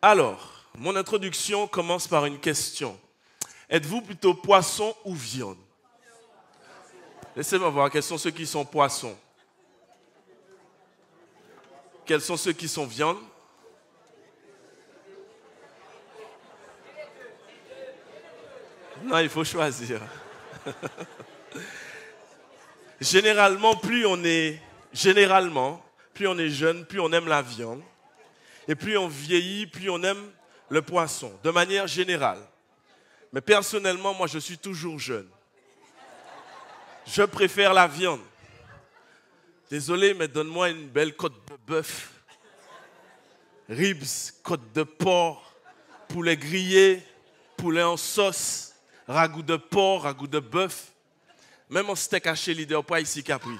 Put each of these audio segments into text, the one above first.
Alors, mon introduction commence par une question. Êtes-vous plutôt poisson ou viande? Laissez-moi voir, quels sont ceux qui sont poissons? Quels sont ceux qui sont viande? Non, il faut choisir. Généralement, plus on est jeune, plus on aime la viande. Et plus on vieillit, plus on aime le poisson, de manière générale. Mais personnellement, moi, je suis toujours jeune. Je préfère la viande. Désolé, mais donne-moi une belle côte de bœuf, ribs, côte de porc, poulet grillé, poulet en sauce, ragoût de porc, ragoût de bœuf. Même en steak haché leader, pas ici Capri.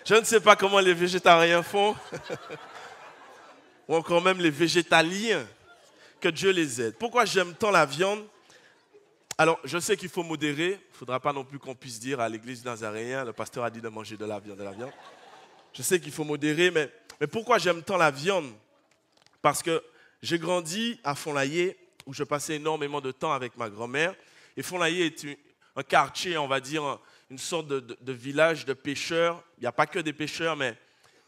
Je ne sais pas comment les végétariens font, ou encore même les végétaliens, que Dieu les aide. Pourquoi j'aime tant la viande? Alors, je sais qu'il faut modérer. Il ne faudra pas non plus qu'on puisse dire à l'église nazaréen, le pasteur a dit de manger de la viande. Je sais qu'il faut modérer, mais pourquoi j'aime tant la viande? Parce que j'ai grandi à Font-Laillé, où je passais énormément de temps avec ma grand-mère. Et Font-Laillé est un quartier, on va dire, une sorte de village de pêcheurs. Il n'y a pas que des pêcheurs, mais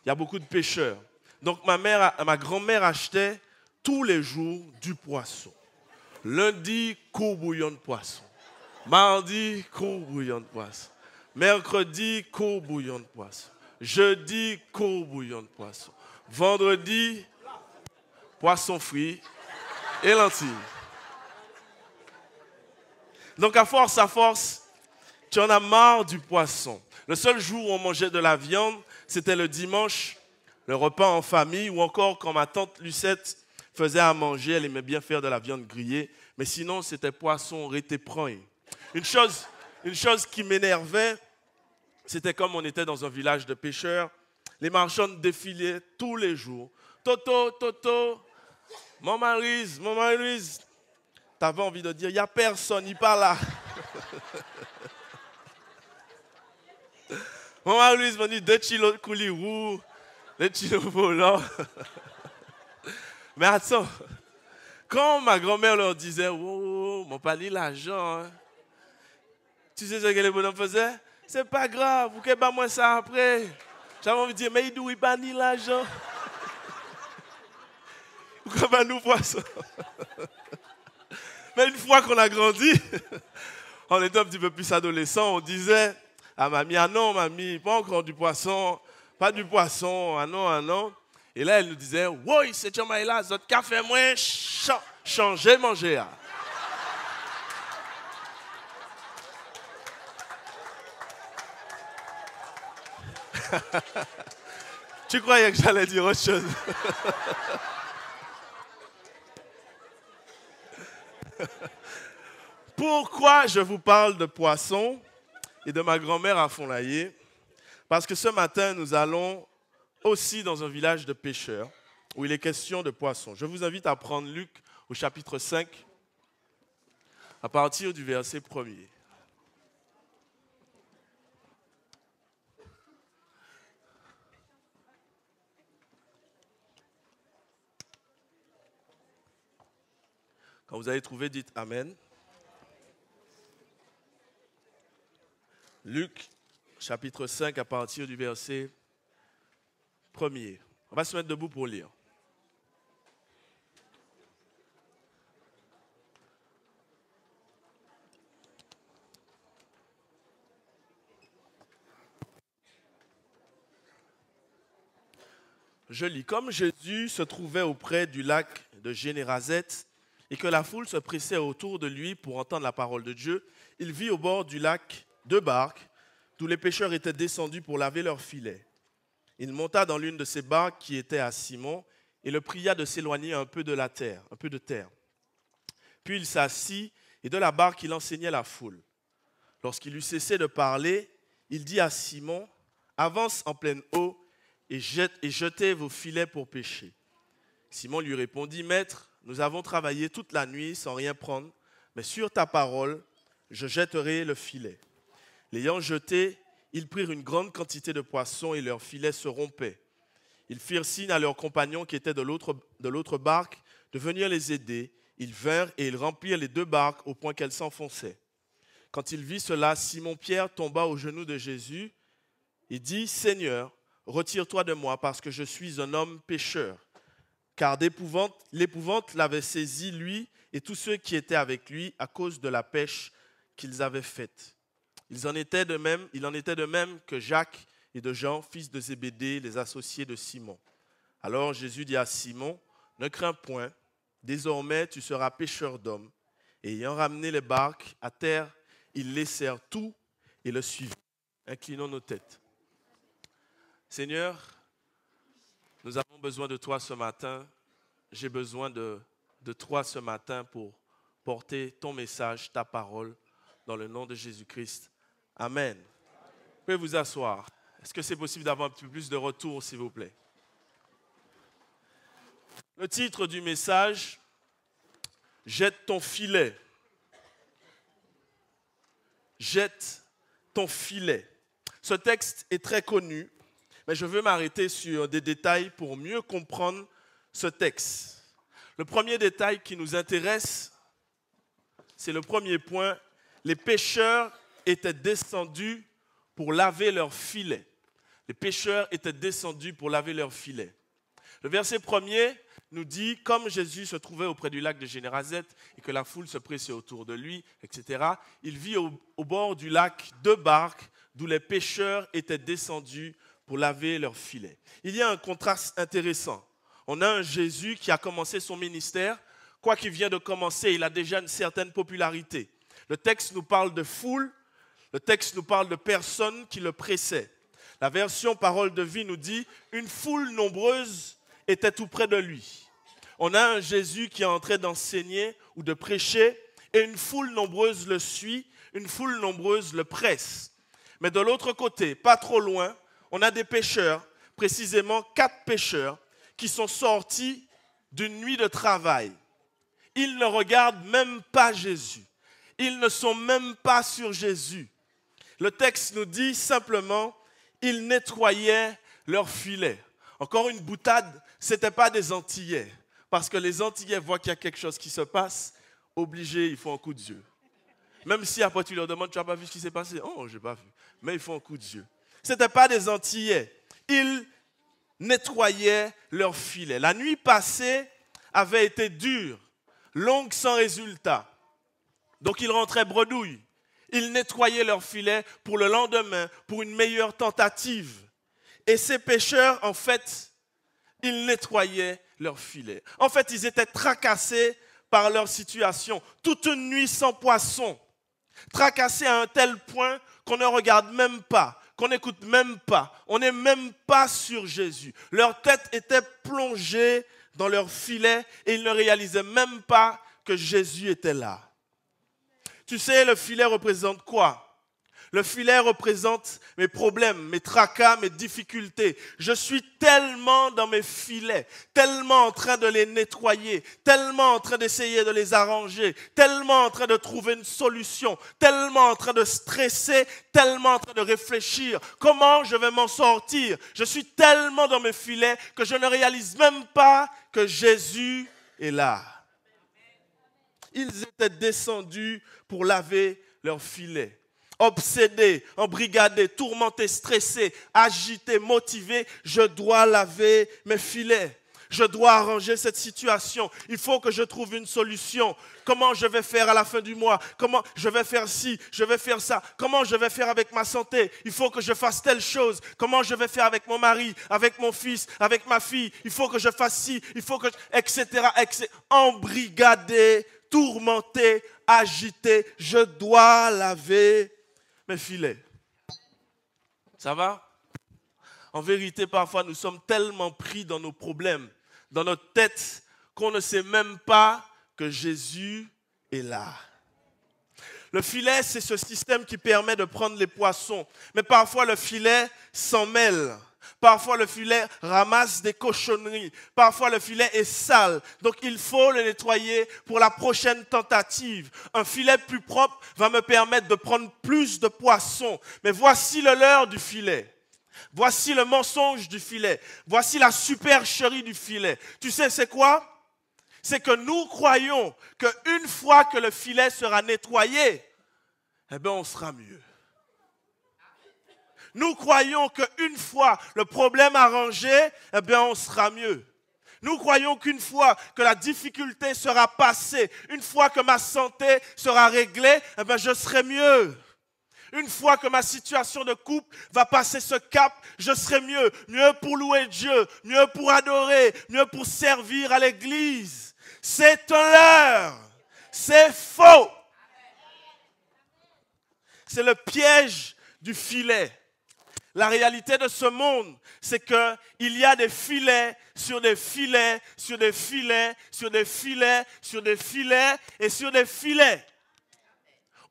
il y a beaucoup de pêcheurs. Donc ma grand-mère achetait tous les jours du poisson. Lundi, court bouillon de poisson. Mardi, court bouillon de poisson. Mercredi, court bouillon de poisson. Jeudi, court bouillon de poisson. Vendredi, poisson frit et lentilles. Donc à force, tu en as marre du poisson. Le seul jour où on mangeait de la viande, c'était le dimanche, le repas en famille, ou encore quand ma tante Lucette faisait à manger, elle aimait bien faire de la viande grillée, mais sinon c'était poisson, rété, prend. Une chose qui m'énervait, c'était comme on était dans un village de pêcheurs, les marchands défilaient tous les jours. Toto, mon mari, t'avais envie de dire, il n'y a personne, il pas là. Mon mari m'a dit 2 kilos de coulis roux, 2 kilos volants. Mais attends, quand ma grand-mère leur disait, oh, mon pas l'argent, hein. Tu sais ce que les bonhommes faisaient? C'est pas grave, vous ne pas moins ça après. J'avais envie de dire, mais il ne pas ni l'argent. Pourquoi pas nous poissons? Mais une fois qu'on a grandi, on était un petit peu plus adolescent, on disait à mamie, ah non mamie, pas encore du poisson, pas du poisson, ah non. Et là, elle nous disait, oui, c'est là, votre café moins changer, manger. Tu croyais que j'allais dire autre chose? Pourquoi je vous parle de poisson et de ma grand-mère à Font-Laillé? Parce que ce matin, nous allons aussi dans un village de pêcheurs où il est question de poissons. Je vous invite à prendre Luc au chapitre 5 à partir du verset 1er. Quand vous avez trouvé, dites Amen. Luc, chapitre 5, à partir du verset 1er. On va se mettre debout pour lire. Je lis. Comme Jésus se trouvait auprès du lac de Généraret et que la foule se pressait autour de lui pour entendre la parole de Dieu, il vit au bord du lac 2 barques d'où les pêcheurs étaient descendus pour laver leurs filets. Il monta dans l'une de ces barques qui était à Simon et le pria de s'éloigner un peu de terre. Puis il s'assit et de la barque il enseignait la foule. Lorsqu'il eut cessé de parler, il dit à Simon, « Avance en pleine eau et jetez vos filets pour pêcher. » Simon lui répondit, « Maître, nous avons travaillé toute la nuit sans rien prendre, mais sur ta parole, je jetterai le filet. » L'ayant jeté, ils prirent une grande quantité de poissons et leurs filets se rompaient. Ils firent signe à leurs compagnons qui étaient de l'autre barque de venir les aider. Ils vinrent et ils remplirent les 2 barques au point qu'elles s'enfonçaient. Quand il vit cela, Simon-Pierre tomba aux genoux de Jésus et dit, « Seigneur, retire-toi de moi parce que je suis un homme pécheur. » Car l'épouvante l'avait saisi, lui et tous ceux qui étaient avec lui, à cause de la pêche qu'ils avaient faite. Il en était de même que Jacques et de Jean, fils de Zébédée, les associés de Simon. Alors Jésus dit à Simon, « Ne crains point, désormais tu seras pêcheur d'hommes. » Et ayant ramené les barques à terre, ils laissèrent tout et le suivirent. Inclinons nos têtes. Seigneur, nous avons besoin de toi ce matin. J'ai besoin de toi ce matin pour porter ton message, ta parole, dans le nom de Jésus-Christ. Amen. Vous pouvez vous asseoir. Est-ce que c'est possible d'avoir un petit peu plus de retour, s'il vous plaît? Le titre du message, « Jette ton filet ». Jette ton filet. Ce texte est très connu, mais je veux m'arrêter sur des détails pour mieux comprendre ce texte. Le premier détail qui nous intéresse, c'est le premier point. Les pêcheurs étaient descendus pour laver leurs filets. Les pêcheurs étaient descendus pour laver leurs filets. Le verset premier nous dit, comme Jésus se trouvait auprès du lac de Génésaret et que la foule se pressait autour de lui, etc., il vit au bord du lac 2 barques d'où les pêcheurs étaient descendus pour laver leurs filets. Il y a un contraste intéressant. On a un Jésus qui a commencé son ministère. Quoi qu'il vient de commencer, il a déjà une certaine popularité. Le texte nous parle de foule, le texte nous parle de personnes qui le pressaient. La version Parole de vie nous dit « Une foule nombreuse était tout près de lui ». On a un Jésus qui est en train d'enseigner ou de prêcher et une foule nombreuse le suit, une foule nombreuse le presse. Mais de l'autre côté, pas trop loin, on a des pêcheurs, précisément 4 pêcheurs, qui sont sortis d'une nuit de travail. Ils ne regardent même pas Jésus. Ils ne sont même pas sur Jésus. Le texte nous dit simplement, ils nettoyaient leurs filets. Encore une boutade, ce n'était pas des Antillais. Parce que les Antillais voient qu'il y a quelque chose qui se passe, obligés, ils font un coup de yeux. Même si après tu leur demandes, tu n'as pas vu ce qui s'est passé? Oh, je n'ai pas vu. Mais ils font un coup de yeux. Ce n'était pas des Antillais. Ils nettoyaient leurs filets. La nuit passée avait été dure, longue sans résultat. Donc ils rentraient bredouilles. Ils nettoyaient leurs filets pour le lendemain, pour une meilleure tentative. Et ces pêcheurs, en fait, ils nettoyaient leurs filets. En fait, ils étaient tracassés par leur situation. Toute une nuit sans poisson. Tracassés à un tel point qu'on ne regarde même pas, qu'on n'écoute même pas. On n'est même pas sur Jésus. Leur tête était plongée dans leur filet et ils ne réalisaient même pas que Jésus était là. Tu sais, le filet représente quoi? Le filet représente mes problèmes, mes tracas, mes difficultés. Je suis tellement dans mes filets, tellement en train de les nettoyer, tellement en train d'essayer de les arranger, tellement en train de trouver une solution, tellement en train de stresser, tellement en train de réfléchir. Comment je vais m'en sortir? Je suis tellement dans mes filets que je ne réalise même pas que Jésus est là. Ils étaient descendus pour laver leurs filets. Obsédés, embrigadés, tourmentés, stressés, agités, motivés, je dois laver mes filets. Je dois arranger cette situation. Il faut que je trouve une solution. Comment je vais faire à la fin du mois? Comment je vais faire ci? Je vais faire ça. Comment je vais faire avec ma santé? Il faut que je fasse telle chose. Comment je vais faire avec mon mari, avec mon fils, avec ma fille? Il faut que je fasse ci. Il faut que etc. Embrigadés, tourmentés, agités. Je dois laver mes filets. Ça va? En vérité, parfois, nous sommes tellement pris dans nos problèmes, dans notre tête, qu'on ne sait même pas que Jésus est là. Le filet, c'est ce système qui permet de prendre les poissons. Mais parfois, le filet s'en mêle. Parfois, le filet ramasse des cochonneries. Parfois, le filet est sale. Donc, il faut le nettoyer pour la prochaine tentative. Un filet plus propre va me permettre de prendre plus de poissons. Mais voici le leurre du filet. Voici le mensonge du filet. Voici la supercherie du filet. Tu sais, c'est quoi? C'est que nous croyons qu'une fois que le filet sera nettoyé, eh bien, on sera mieux. Nous croyons qu'une fois le problème arrangé, eh bien, on sera mieux. Nous croyons qu'une fois que la difficulté sera passée, une fois que ma santé sera réglée, eh bien, je serai mieux. Une fois que ma situation de couple va passer ce cap, je serai mieux. Mieux pour louer Dieu, mieux pour adorer, mieux pour servir à l'église. C'est un leurre. C'est faux. C'est le piège du filet. La réalité de ce monde, c'est qu'il y a des filets sur des filets, sur des filets, sur des filets, sur des filets et sur des filets.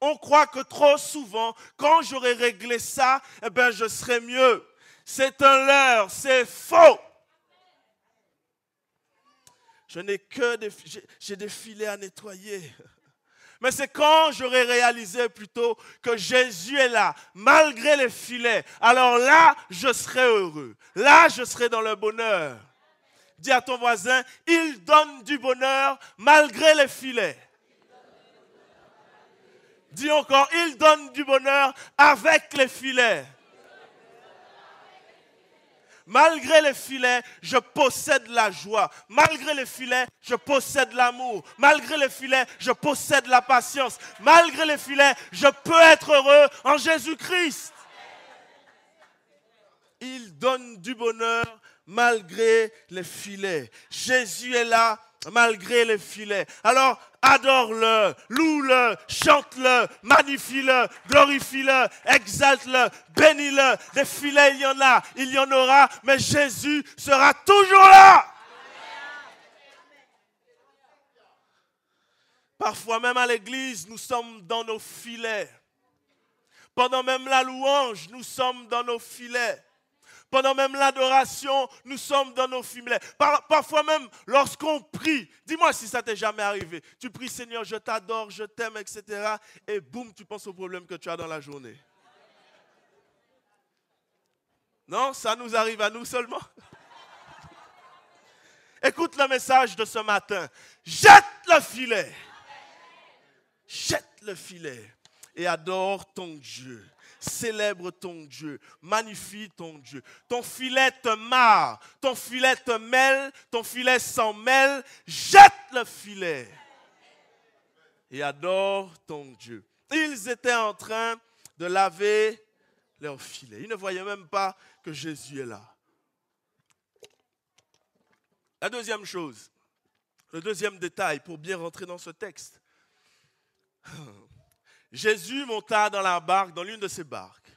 On croit que trop souvent, quand j'aurai réglé ça, eh bien, je serai mieux. C'est un leurre, c'est faux. J'ai des filets à nettoyer. Mais c'est quand j'aurai réalisé plutôt que Jésus est là, malgré les filets. Alors là, je serai heureux. Là, je serai dans le bonheur. Dis à ton voisin, il donne du bonheur malgré les filets. Dis encore, il donne du bonheur avec les filets. Malgré les filets, je possède la joie. Malgré les filets, je possède l'amour. Malgré les filets, je possède la patience. Malgré les filets, je peux être heureux en Jésus-Christ. Il donne du bonheur malgré les filets. Jésus est là malgré les filets. Alors, adore-le, loue-le, chante-le, magnifie-le, glorifie-le, exalte-le, bénis-le. Des filets, il y en a, il y en aura, mais Jésus sera toujours là. Parfois même à l'église, nous sommes dans nos filets. Pendant même la louange, nous sommes dans nos filets. Pendant même l'adoration, nous sommes dans nos filets. Parfois même, lorsqu'on prie, dis-moi si ça t'est jamais arrivé. Tu pries, Seigneur, je t'adore, je t'aime, etc. Et boum, tu penses au problème que tu as dans la journée. Non, ça nous arrive à nous seulement. Écoute le message de ce matin. Jette le filet. Jette le filet et adore ton Dieu. Célèbre ton Dieu, magnifie ton Dieu. Ton filet te marre, ton filet te mêle, ton filet s'en mêle. Jette le filet et adore ton Dieu. Ils étaient en train de laver leur filet. Ils ne voyaient même pas que Jésus est là. La deuxième chose, le deuxième détail pour bien rentrer dans ce texte. Jésus monta dans la barque, dans l'une de ses barques.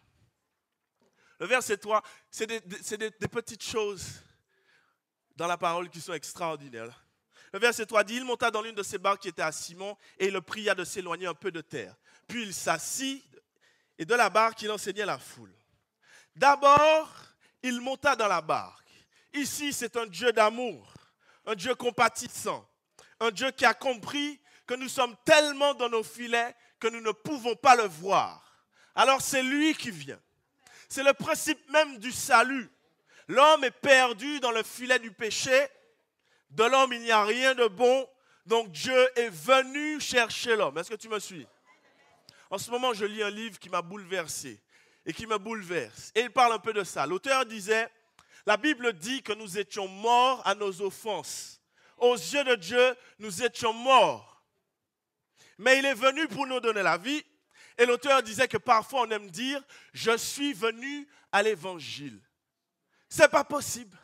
Le verset 3, c'est des petites choses dans la parole qui sont extraordinaires. Le verset 3 dit, il monta dans l'une de ses barques qui était à Simon et il le pria de s'éloigner un peu de terre. Puis il s'assit et de la barque, il enseignait la foule. D'abord, il monta dans la barque. Ici, c'est un Dieu d'amour, un Dieu compatissant, un Dieu qui a compris que nous sommes tellement dans nos filets que nous ne pouvons pas le voir. Alors c'est lui qui vient. C'est le principe même du salut. L'homme est perdu dans le filet du péché. De l'homme, il n'y a rien de bon. Donc Dieu est venu chercher l'homme. Est-ce que tu me suis? En ce moment, je lis un livre qui m'a bouleversé et qui me bouleverse. Et il parle un peu de ça. L'auteur disait, la Bible dit que nous étions morts à nos offenses. Aux yeux de Dieu, nous étions morts. Mais il est venu pour nous donner la vie. Et l'auteur disait que parfois on aime dire « Je suis venu à l'évangile ». Ce n'est pas possible.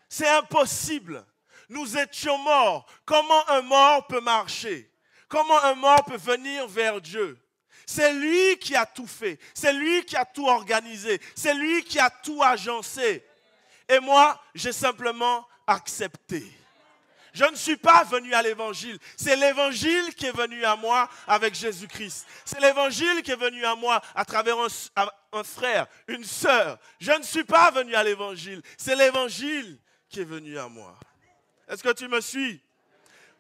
C'est impossible. Nous étions morts. Comment un mort peut marcher? Comment un mort peut venir vers Dieu? C'est lui qui a tout fait. C'est lui qui a tout organisé. C'est lui qui a tout agencé. Et moi, j'ai simplement accepté. Je ne suis pas venu à l'évangile. C'est l'évangile qui est venu à moi avec Jésus-Christ. C'est l'évangile qui est venu à moi à travers un frère, une sœur. Je ne suis pas venu à l'évangile. C'est l'évangile qui est venu à moi. Est-ce que tu me suis?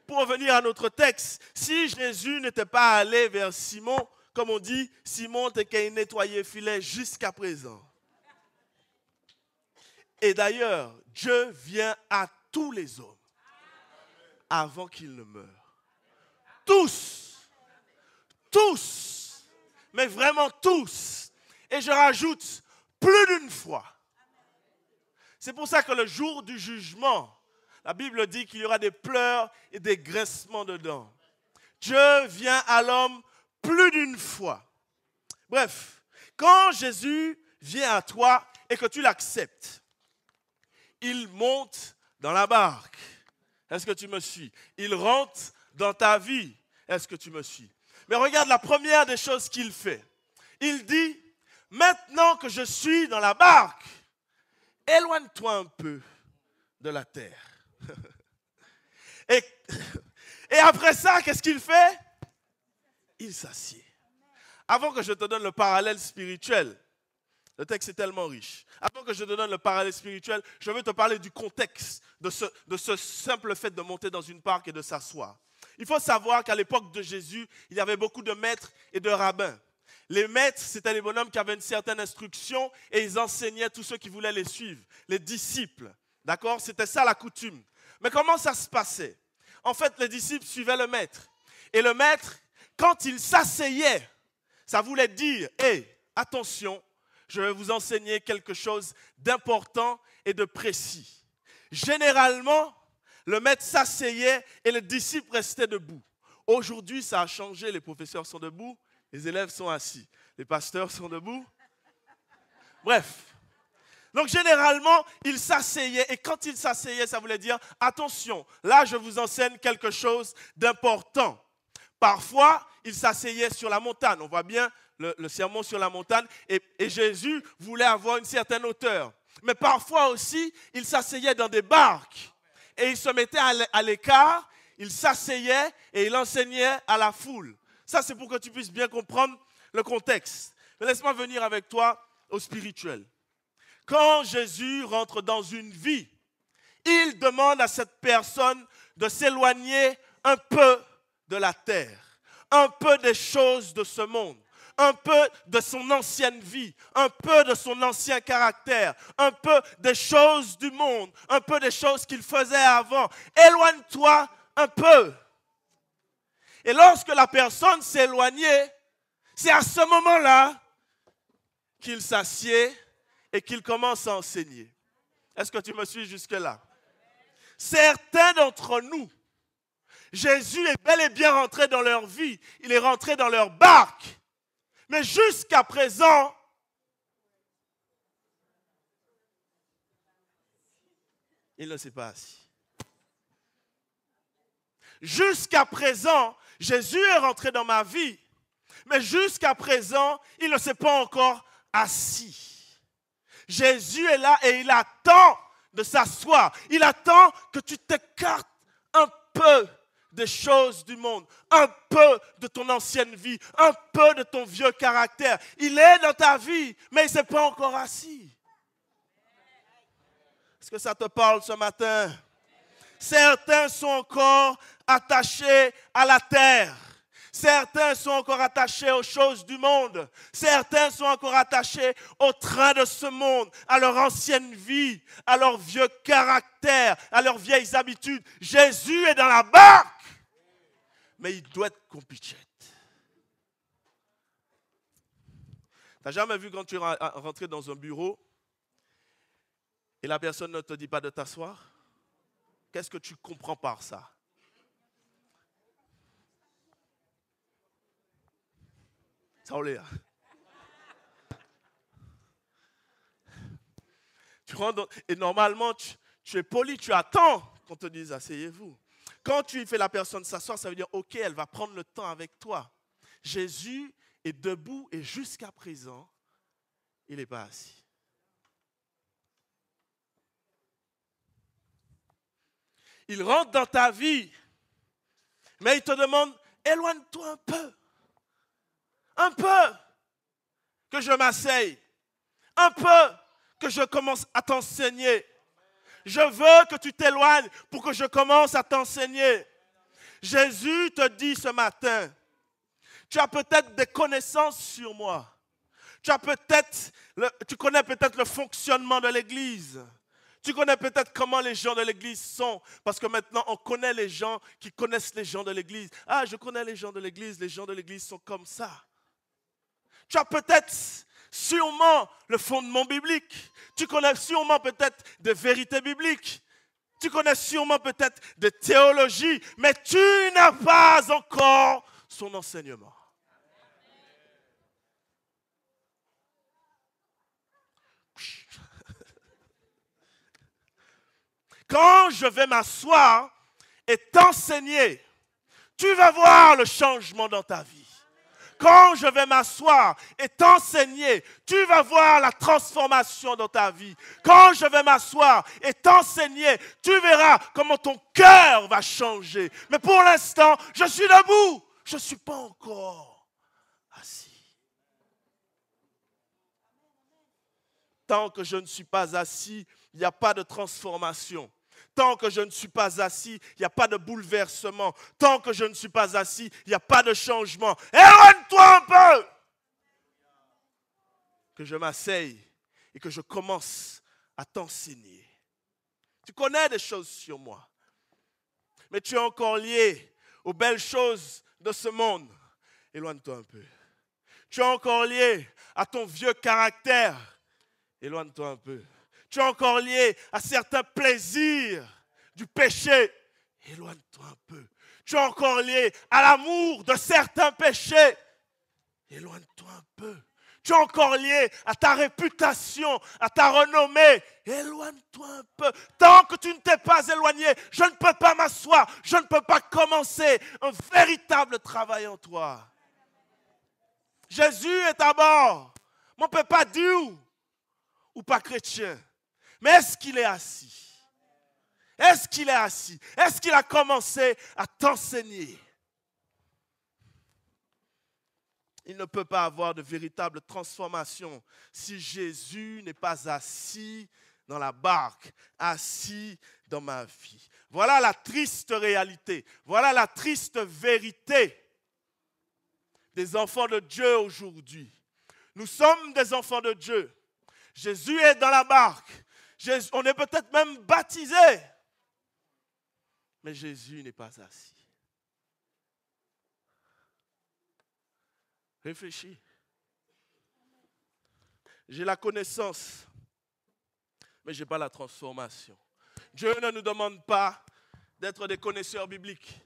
Pour revenir à notre texte, si Jésus n'était pas allé vers Simon, comme on dit, Simon t'es qu'à nettoyer le filet jusqu'à présent. Et d'ailleurs, Dieu vient à tous les hommes avant qu'ils ne meurent. Tous. Tous. Mais vraiment tous. Et je rajoute, plus d'une fois. C'est pour ça que le jour du jugement, la Bible dit qu'il y aura des pleurs et des graissements de dents. Dieu vient à l'homme plus d'une fois. Bref, quand Jésus vient à toi et que tu l'acceptes, il monte dans la barque. Est-ce que tu me suis? Il rentre dans ta vie. Est-ce que tu me suis? Mais regarde la première des choses qu'il fait. Il dit, maintenant que je suis dans la barque, éloigne-toi un peu de la terre. Et après ça, qu'est-ce qu'il fait? Il s'assied. Avant que je te donne le parallèle spirituel, le texte est tellement riche. Avant que je te donne le parallèle spirituel, je veux te parler du contexte de ce simple fait de monter dans une barque et de s'asseoir. Il faut savoir qu'à l'époque de Jésus, il y avait beaucoup de maîtres et de rabbins. Les maîtres, c'était les bonhommes qui avaient une certaine instruction et ils enseignaient tous ceux qui voulaient les suivre, les disciples. D'accord? C'était ça la coutume. Mais comment ça se passait? En fait, les disciples suivaient le maître. Et le maître, quand il s'asseyait, ça voulait dire, hé, attention, je vais vous enseigner quelque chose d'important et de précis. Généralement, le maître s'asseyait et les disciples restaient debout. Aujourd'hui, ça a changé, les professeurs sont debout, les élèves sont assis, les pasteurs sont debout. Bref. Donc généralement, il s'asseyait et quand il s'asseyait, ça voulait dire, attention, là je vous enseigne quelque chose d'important. Parfois, il s'asseyait sur la montagne. On voit bien le sermon sur la montagne et Jésus voulait avoir une certaine hauteur. Mais parfois aussi, il s'asseyait dans des barques et il se mettait à l'écart, il s'asseyait et il enseignait à la foule. Ça, c'est pour que tu puisses bien comprendre le contexte. Mais laisse-moi venir avec toi au spirituel. Quand Jésus rentre dans une vie, il demande à cette personne de s'éloigner un peu de la terre, un peu des choses de ce monde, un peu de son ancienne vie, un peu de son ancien caractère, un peu des choses du monde, un peu des choses qu'il faisait avant. Éloigne-toi un peu. Et lorsque la personne s'éloignait, c'est à ce moment-là qu'il s'assied et qu'il commence à enseigner. Est-ce que tu me suis jusque-là? Certains d'entre nous, Jésus est bel et bien rentré dans leur vie. Il est rentré dans leur barque. Mais jusqu'à présent, il ne s'est pas assis. Jusqu'à présent, Jésus est rentré dans ma vie. Mais jusqu'à présent, il ne s'est pas encore assis. Jésus est là et il attend de s'asseoir. Il attend que tu t'écartes un peu des choses du monde, un peu de ton ancienne vie, un peu de ton vieux caractère. Il est dans ta vie, mais il ne s'est pas encore assis. Est-ce que ça te parle ce matin? Certains sont encore attachés à la terre. Certains sont encore attachés aux choses du monde. Certains sont encore attachés au train de ce monde, à leur ancienne vie, à leur vieux caractère, à leurs vieilles habitudes. Jésus est dans la barque, mais il doit être compétent. Tu n'as jamais vu quand tu es rentré dans un bureau et la personne ne te dit pas de t'asseoir? Qu'est-ce que tu comprends par ça? Ça l'est. Tu rentres et normalement, tu es poli, tu attends qu'on te dise asseyez-vous. Quand tu fais la personne s'asseoir, ça veut dire ok, elle va prendre le temps avec toi. Jésus est debout et jusqu'à présent, il n'est pas assis. Il rentre dans ta vie, mais il te demande éloigne-toi un peu. Un peu que je m'asseye, un peu que je commence à t'enseigner. Je veux que tu t'éloignes pour que je commence à t'enseigner. Jésus te dit ce matin, tu as peut-être des connaissances sur moi. Tu connais peut-être le fonctionnement de l'Église. Tu connais peut-être comment les gens de l'église sont, parce que maintenant on connaît les gens qui connaissent les gens de l'église. Ah, je connais les gens de l'église sont comme ça. Tu as peut-être sûrement le fondement biblique. Tu connais sûrement peut-être des vérités bibliques. Tu connais sûrement peut-être des théologies, mais tu n'as pas encore son enseignement. Quand je vais m'asseoir et t'enseigner, tu vas voir le changement dans ta vie. Quand je vais m'asseoir et t'enseigner, tu vas voir la transformation dans ta vie. Quand je vais m'asseoir et t'enseigner, tu verras comment ton cœur va changer. Mais pour l'instant, je suis debout. Je ne suis pas encore assis. Tant que je ne suis pas assis, il n'y a pas de transformation. Tant que je ne suis pas assis, il n'y a pas de bouleversement. Tant que je ne suis pas assis, il n'y a pas de changement. Éloigne-toi un peu. Que je m'asseye et que je commence à t'enseigner. Tu connais des choses sur moi, mais tu es encore lié aux belles choses de ce monde. Éloigne-toi un peu. Tu es encore lié à ton vieux caractère. Éloigne-toi un peu. Tu es encore lié à certains plaisirs du péché. Éloigne-toi un peu. Tu es encore lié à l'amour de certains péchés. Éloigne-toi un peu. Tu es encore lié à ta réputation, à ta renommée. Éloigne-toi un peu. Tant que tu ne t'es pas éloigné, je ne peux pas m'asseoir. Je ne peux pas commencer un véritable travail en toi. Jésus est à bord. Mais on ne peut pas dire ou pas chrétien. Mais est-ce qu'il est assis? Est-ce qu'il est assis? Est-ce qu'il a commencé à t'enseigner? Il ne peut pas avoir de véritable transformation si Jésus n'est pas assis dans la barque, assis dans ma vie. Voilà la triste réalité. Voilà la triste vérité des enfants de Dieu aujourd'hui. Nous sommes des enfants de Dieu. Jésus est dans la barque. On est peut-être même baptisé. Mais Jésus n'est pas assis. Réfléchis. J'ai la connaissance, mais je n'ai pas la transformation. Dieu ne nous demande pas d'être des connaisseurs bibliques.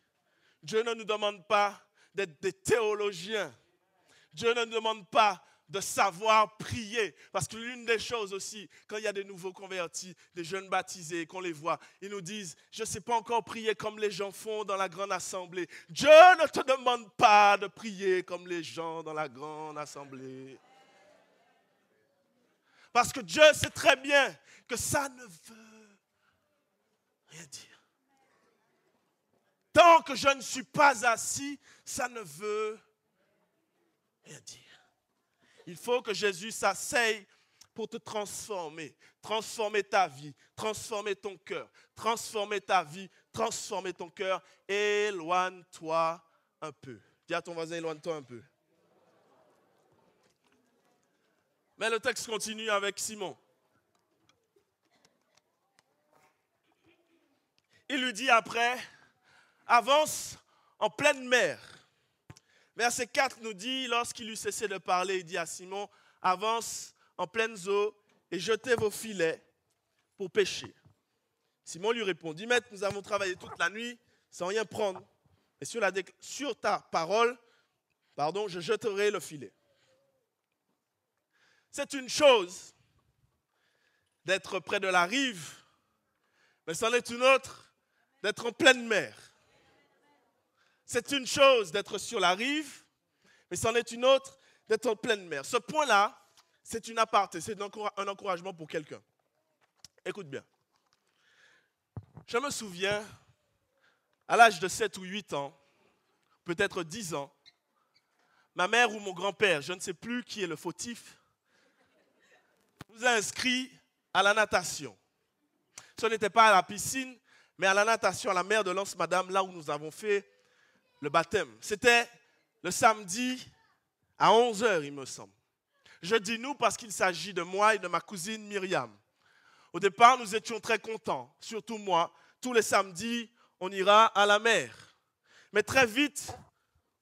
Dieu ne nous demande pas d'être des théologiens. Dieu ne nous demande pas de savoir prier. Parce que l'une des choses aussi, quand il y a des nouveaux convertis, des jeunes baptisés, qu'on les voit, ils nous disent, je ne sais pas encore prier comme les gens font dans la grande assemblée. Dieu ne te demande pas de prier comme les gens dans la grande assemblée. Parce que Dieu sait très bien que ça ne veut rien dire. Tant que je ne suis pas assis, ça ne veut rien dire. Il faut que Jésus s'asseye pour te transformer. Transformer ta vie, transformer ton cœur, transformer ta vie, transformer ton cœur. Éloigne-toi un peu. Dis à ton voisin, éloigne-toi un peu. Mais le texte continue avec Simon. Il lui dit après, avance en pleine mer. Verset 4 nous dit, lorsqu'il eut cessé de parler, il dit à Simon, avance en pleines eaux et jetez vos filets pour pêcher. Simon lui répondit, maître, nous avons travaillé toute la nuit sans rien prendre. Et sur ta parole, je jeterai le filet. C'est une chose d'être près de la rive, mais c'en est une autre d'être en pleine mer. C'est une chose d'être sur la rive, mais c'en est une autre d'être en pleine mer. Ce point-là, c'est une aparté, c'est un encouragement pour quelqu'un. Écoute bien. Je me souviens, à l'âge de 7 ou 8 ans, peut-être 10 ans, ma mère ou mon grand-père, je ne sais plus qui est le fautif, nous a inscrits à la natation. Ce n'était pas à la piscine, mais à la natation, à la mer de Lens-Madame, là où nous avons fait le baptême. C'était le samedi à 11h, il me semble. Je dis nous parce qu'il s'agit de moi et de ma cousine Myriam. Au départ, nous étions très contents, surtout moi. Tous les samedis, on ira à la mer. Mais très vite,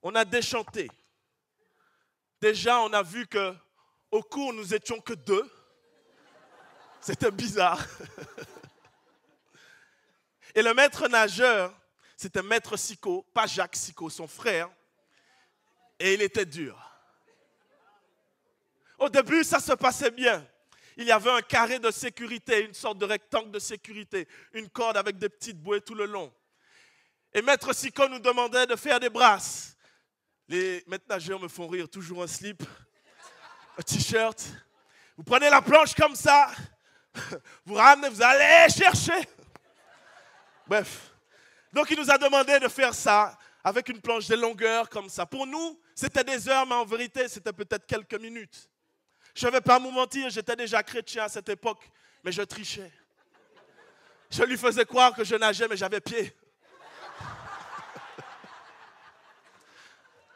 on a déchanté. Déjà, on a vu qu'au cours, nous étions que 2. C'était bizarre. Et le maître nageur, c'était Maître Sicot, pas Jacques Sicot, son frère. Et il était dur. Au début, ça se passait bien. Il y avait un carré de sécurité, une sorte de rectangle de sécurité, une corde avec des petites bouées tout le long. Et Maître Sicot nous demandait de faire des brasses. Les maîtres nageurs me font rire, toujours un slip, un t-shirt. Vous prenez la planche comme ça, vous ramenez, vous allez chercher. Bref. Donc il nous a demandé de faire ça avec une planche de longueur comme ça. Pour nous, c'était des heures, mais en vérité, c'était peut-être quelques minutes. Je ne vais pas vous mentir, j'étais déjà chrétien à cette époque, mais je trichais. Je lui faisais croire que je nageais, mais j'avais pied.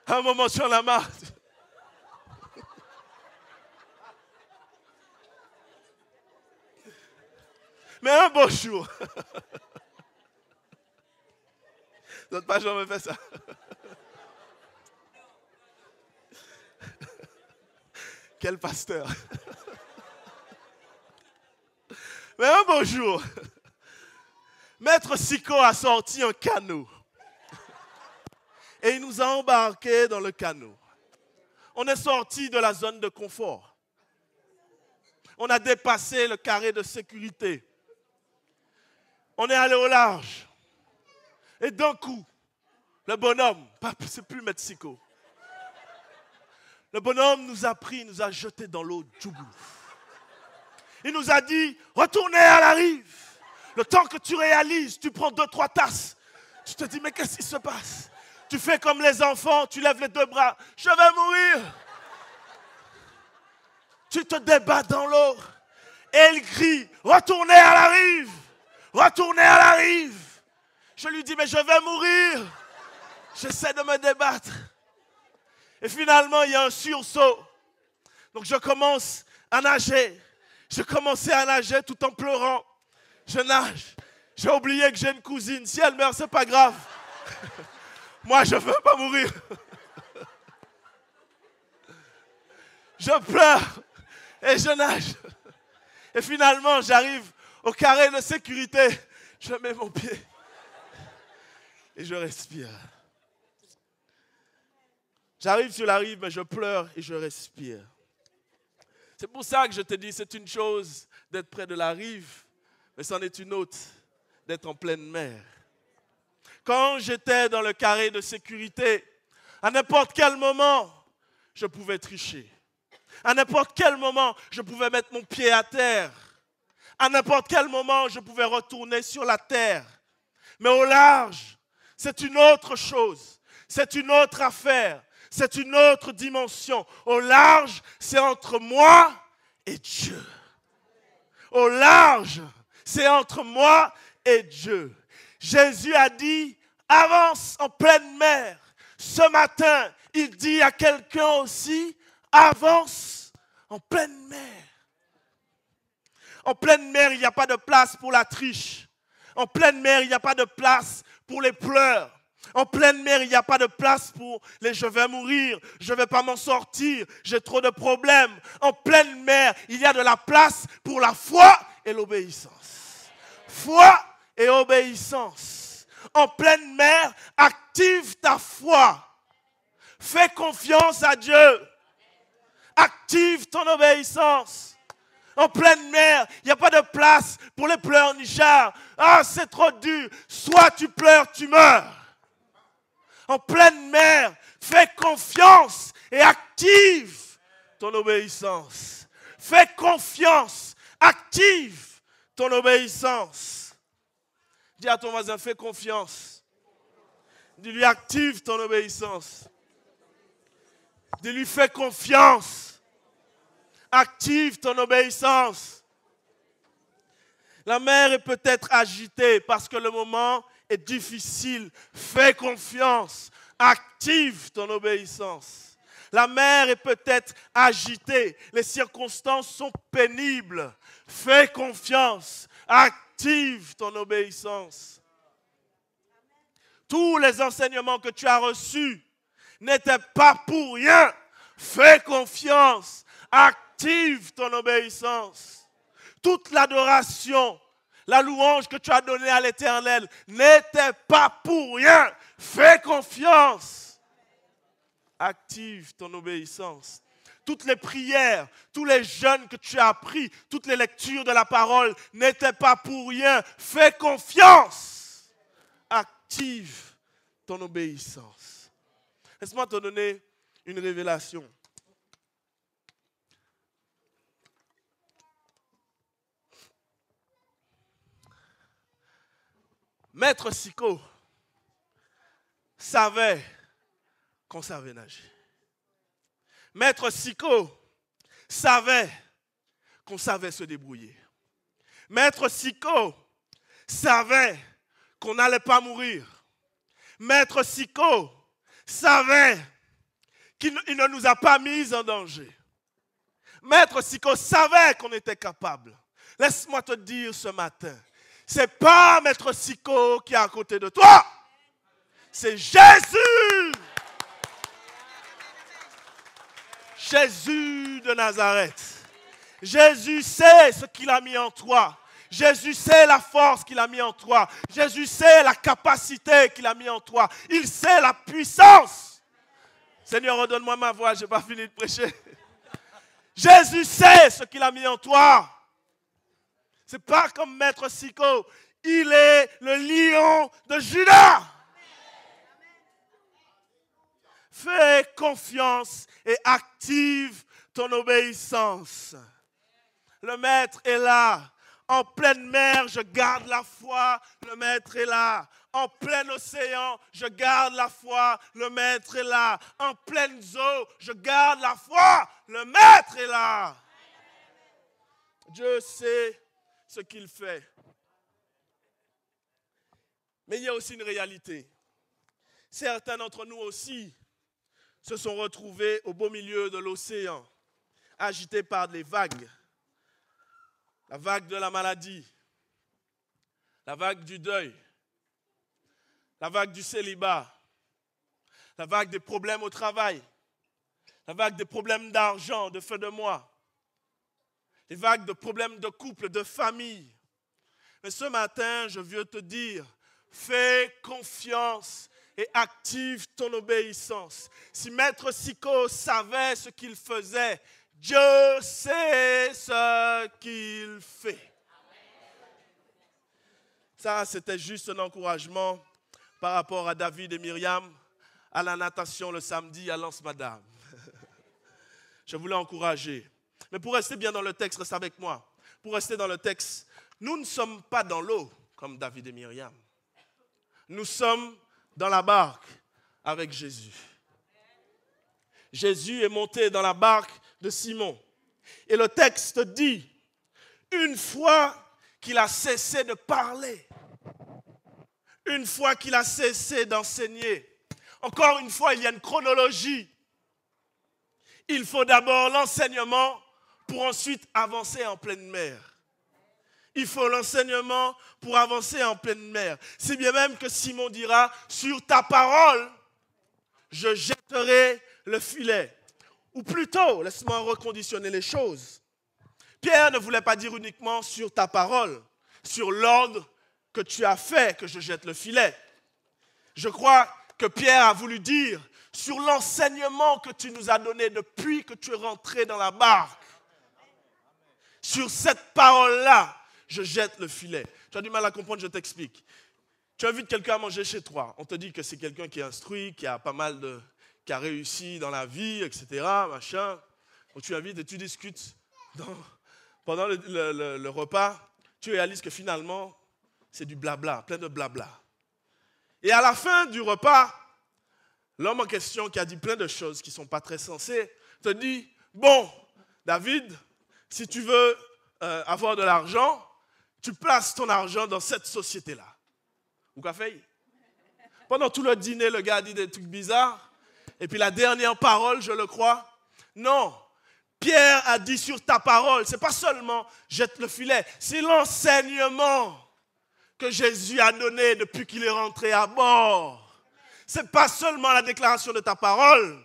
À un moment, sur la marre. Mais un beau jour. D'autres pas jamais fait ça. Quel pasteur. Mais un beau jour, Maître Sicot a sorti un canot. Et il nous a embarqués dans le canot. On est sorti de la zone de confort. On a dépassé le carré de sécurité. On est allé au large. Et d'un coup, le bonhomme, c'est plus Maître Sicot. Le bonhomme nous a pris, nous a jetés dans l'eau Djoubou. Il nous a dit, retournez à la rive. Le temps que tu réalises, tu prends 2-3 tasses. Tu te dis, mais qu'est-ce qui se passe? Tu fais comme les enfants, tu lèves les 2 bras. Je vais mourir. Tu te débats dans l'eau. Et il crie, retournez à la rive. Retournez à la rive. Je lui dis, mais je vais mourir. J'essaie de me débattre. Et finalement, il y a un sursaut. Donc je commence à nager. Je commençais à nager tout en pleurant. Je nage. J'ai oublié que j'ai une cousine. Si elle meurt, c'est pas grave. Moi, je ne veux pas mourir. Je pleure et je nage. Et finalement, j'arrive au carré de sécurité. Je mets mon pied et je respire. J'arrive sur la rive, mais je pleure et je respire. C'est pour ça que je te dis, c'est une chose d'être près de la rive, mais c'en est une autre d'être en pleine mer. Quand j'étais dans le carré de sécurité, à n'importe quel moment, je pouvais tricher. À n'importe quel moment, je pouvais mettre mon pied à terre. À n'importe quel moment, je pouvais retourner sur la terre. Mais au large, c'est une autre chose. C'est une autre affaire. C'est une autre dimension. Au large, c'est entre moi et Dieu. Au large, c'est entre moi et Dieu. Jésus a dit, avance en pleine mer. Ce matin, il dit à quelqu'un aussi, avance en pleine mer. En pleine mer, il n'y a pas de place pour la triche. En pleine mer, il n'y a pas de place pour les pleurs. En pleine mer, il n'y a pas de place pour les je vais mourir, je ne vais pas m'en sortir, j'ai trop de problèmes. En pleine mer, il y a de la place pour la foi et l'obéissance. Foi et obéissance. En pleine mer, active ta foi. Fais confiance à Dieu. Active ton obéissance. En pleine mer, il n'y a pas de place pour les pleurnichards. Ah, c'est trop dur. Soit tu pleures, tu meurs. En pleine mer, fais confiance et active ton obéissance. Fais confiance, active ton obéissance. Dis à ton voisin, fais confiance. Dis-lui, active ton obéissance. Dis-lui, fais confiance. Active ton obéissance. La mer est peut-être agitée parce que le moment est difficile. Fais confiance. Active ton obéissance. La mer est peut-être agitée. Les circonstances sont pénibles. Fais confiance. Active ton obéissance. Tous les enseignements que tu as reçus n'étaient pas pour rien. Fais confiance. Active ton obéissance. Toute l'adoration, la louange que tu as donnée à l'Éternel n'était pas pour rien. Fais confiance. Active ton obéissance. Toutes les prières, tous les jeûnes que tu as appris, toutes les lectures de la parole n'étaient pas pour rien. Fais confiance. Active ton obéissance. Laisse-moi te donner une révélation. Maître Siko savait qu'on savait nager. Maître Siko savait qu'on savait se débrouiller. Maître Siko savait qu'on n'allait pas mourir. Maître Siko savait qu'il ne nous a pas mis en danger. Maître Siko savait qu'on était capable. Laisse-moi te dire ce matin, ce n'est pas Maître Siko qui est à côté de toi. C'est Jésus. Jésus de Nazareth. Jésus sait ce qu'il a mis en toi. Jésus sait la force qu'il a mis en toi. Jésus sait la capacité qu'il a mis en toi. Il sait la puissance. Seigneur, redonne-moi ma voix, je n'ai pas fini de prêcher. Jésus sait ce qu'il a mis en toi. Ce n'est pas comme Maître Siko. Il est le lion de Juda. Fais confiance et active ton obéissance. Le Maître est là. En pleine mer, je garde la foi. Le Maître est là. En plein océan, je garde la foi. Le Maître est là. En pleine eau, je garde la foi. Le Maître est là. Dieu sait ce qu'il fait. Mais il y a aussi une réalité. Certains d'entre nous aussi se sont retrouvés au beau milieu de l'océan, agités par des vagues. La vague de la maladie, la vague du deuil, la vague du célibat, la vague des problèmes au travail, la vague des problèmes d'argent, de fin de mois, les vagues de problèmes de couple, de famille. Mais ce matin, je veux te dire, fais confiance et active ton obéissance. Si Maître Siko savait ce qu'il faisait, Dieu sait ce qu'il fait. Ça, c'était juste un encouragement par rapport à David et Myriam, à la natation le samedi à Lance Madame. Je voulais encourager. Mais pour rester bien dans le texte, reste avec moi. Pour rester dans le texte, nous ne sommes pas dans l'eau comme David et Myriam. Nous sommes dans la barque avec Jésus. Jésus est monté dans la barque de Simon. Et le texte dit, une fois qu'il a cessé de parler, une fois qu'il a cessé d'enseigner, encore une fois, il y a une chronologie. Il faut d'abord l'enseignement pour ensuite avancer en pleine mer. Il faut l'enseignement pour avancer en pleine mer. Si bien même que Simon dira, sur ta parole, je jetterai le filet. Ou plutôt, laisse-moi reconditionner les choses. Pierre ne voulait pas dire uniquement sur ta parole, sur l'ordre que tu as fait que je jette le filet. Je crois que Pierre a voulu dire sur l'enseignement que tu nous as donné depuis que tu es rentré dans la barque. Sur cette parole-là, je jette le filet. Tu as du mal à comprendre, je t'explique. Tu invites quelqu'un à manger chez toi. On te dit que c'est quelqu'un qui est instruit, qui a pas mal de... qui a réussi dans la vie, etc., machin. Donc tu invites et tu discutes. Pendant le repas, tu réalises que finalement, c'est du blabla, plein de blabla. Et à la fin du repas, l'homme en question qui a dit plein de choses qui ne sont pas très sensées, te dit, bon, David, si tu veux avoir de l'argent, tu places ton argent dans cette société-là. Ou qu'a fait? Pendant tout le dîner, le gars a dit des trucs bizarres. Et puis la dernière parole, je le crois. Non. Pierre a dit sur ta parole, c'est pas seulement jette le filet, c'est l'enseignement que Jésus a donné depuis qu'il est rentré à bord. C'est pas seulement la déclaration de ta parole,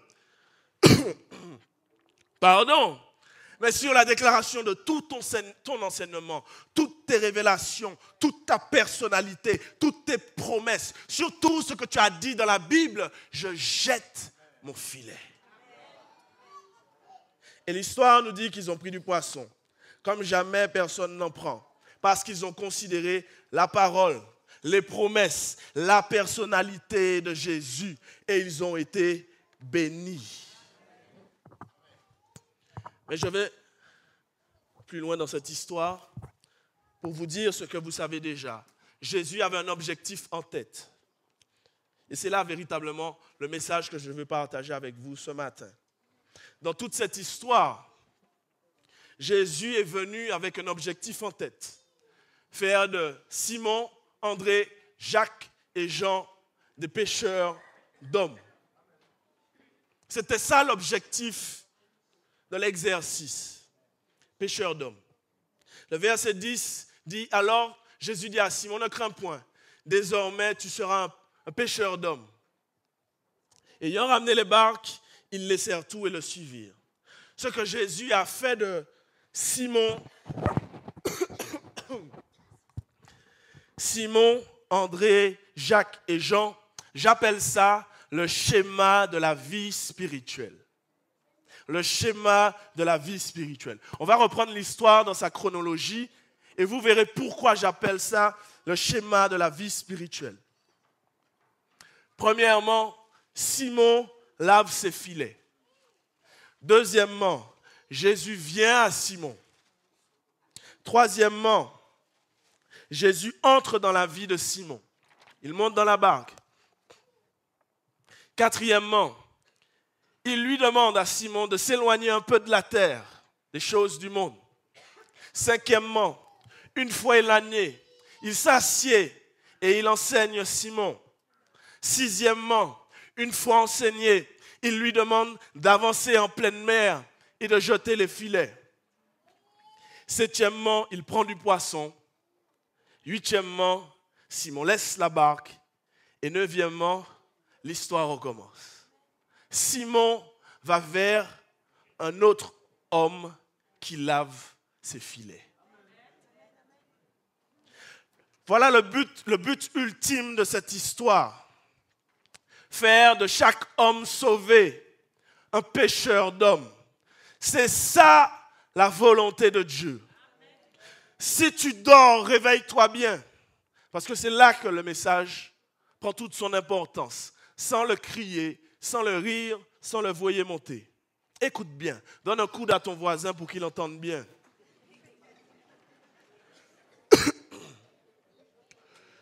pardon, mais sur la déclaration de tout ton enseignement, toutes tes révélations, toute ta personnalité, toutes tes promesses, sur tout ce que tu as dit dans la Bible, je jette mon filet. Et l'histoire nous dit qu'ils ont pris du poisson, comme jamais personne n'en prend, parce qu'ils ont considéré la parole, les promesses, la personnalité de Jésus, et ils ont été bénis. Mais je vais plus loin dans cette histoire pour vous dire ce que vous savez déjà. Jésus avait un objectif en tête. Et c'est là véritablement le message que je veux partager avec vous ce matin. Dans toute cette histoire, Jésus est venu avec un objectif en tête. Faire de Simon, André, Jacques et Jean des pêcheurs d'hommes. C'était ça l'objectif de l'exercice. Pêcheurs d'hommes. Le verset 10 dit, alors Jésus dit à Simon, ne crains point, désormais tu seras un pêcheur d'hommes. Ayant ramené les barques, ils laissèrent tout et le suivirent. Ce que Jésus a fait de Simon, André, Jacques et Jean, j'appelle ça le schéma de la vie spirituelle. Le schéma de la vie spirituelle. On va reprendre l'histoire dans sa chronologie et vous verrez pourquoi j'appelle ça le schéma de la vie spirituelle. Premièrement, Simon lave ses filets. Deuxièmement, Jésus vient à Simon. Troisièmement, Jésus entre dans la vie de Simon. Il monte dans la barque. Quatrièmement, il lui demande à Simon de s'éloigner un peu de la terre, des choses du monde. Cinquièmement, une fois éloigné, il s'assied et il enseigne Simon. Sixièmement, une fois enseigné, il lui demande d'avancer en pleine mer et de jeter les filets. Septièmement, il prend du poisson. Huitièmement, Simon laisse la barque. Et neuvièmement, l'histoire recommence. Simon va vers un autre homme qui lave ses filets. Voilà le but ultime de cette histoire. Faire de chaque homme sauvé un pêcheur d'hommes. C'est ça la volonté de Dieu. Si tu dors, réveille-toi bien. Parce que c'est là que le message prend toute son importance. Sans le crier, sans le rire, sans le voyer monter. Écoute bien. Donne un coude à ton voisin pour qu'il entende bien.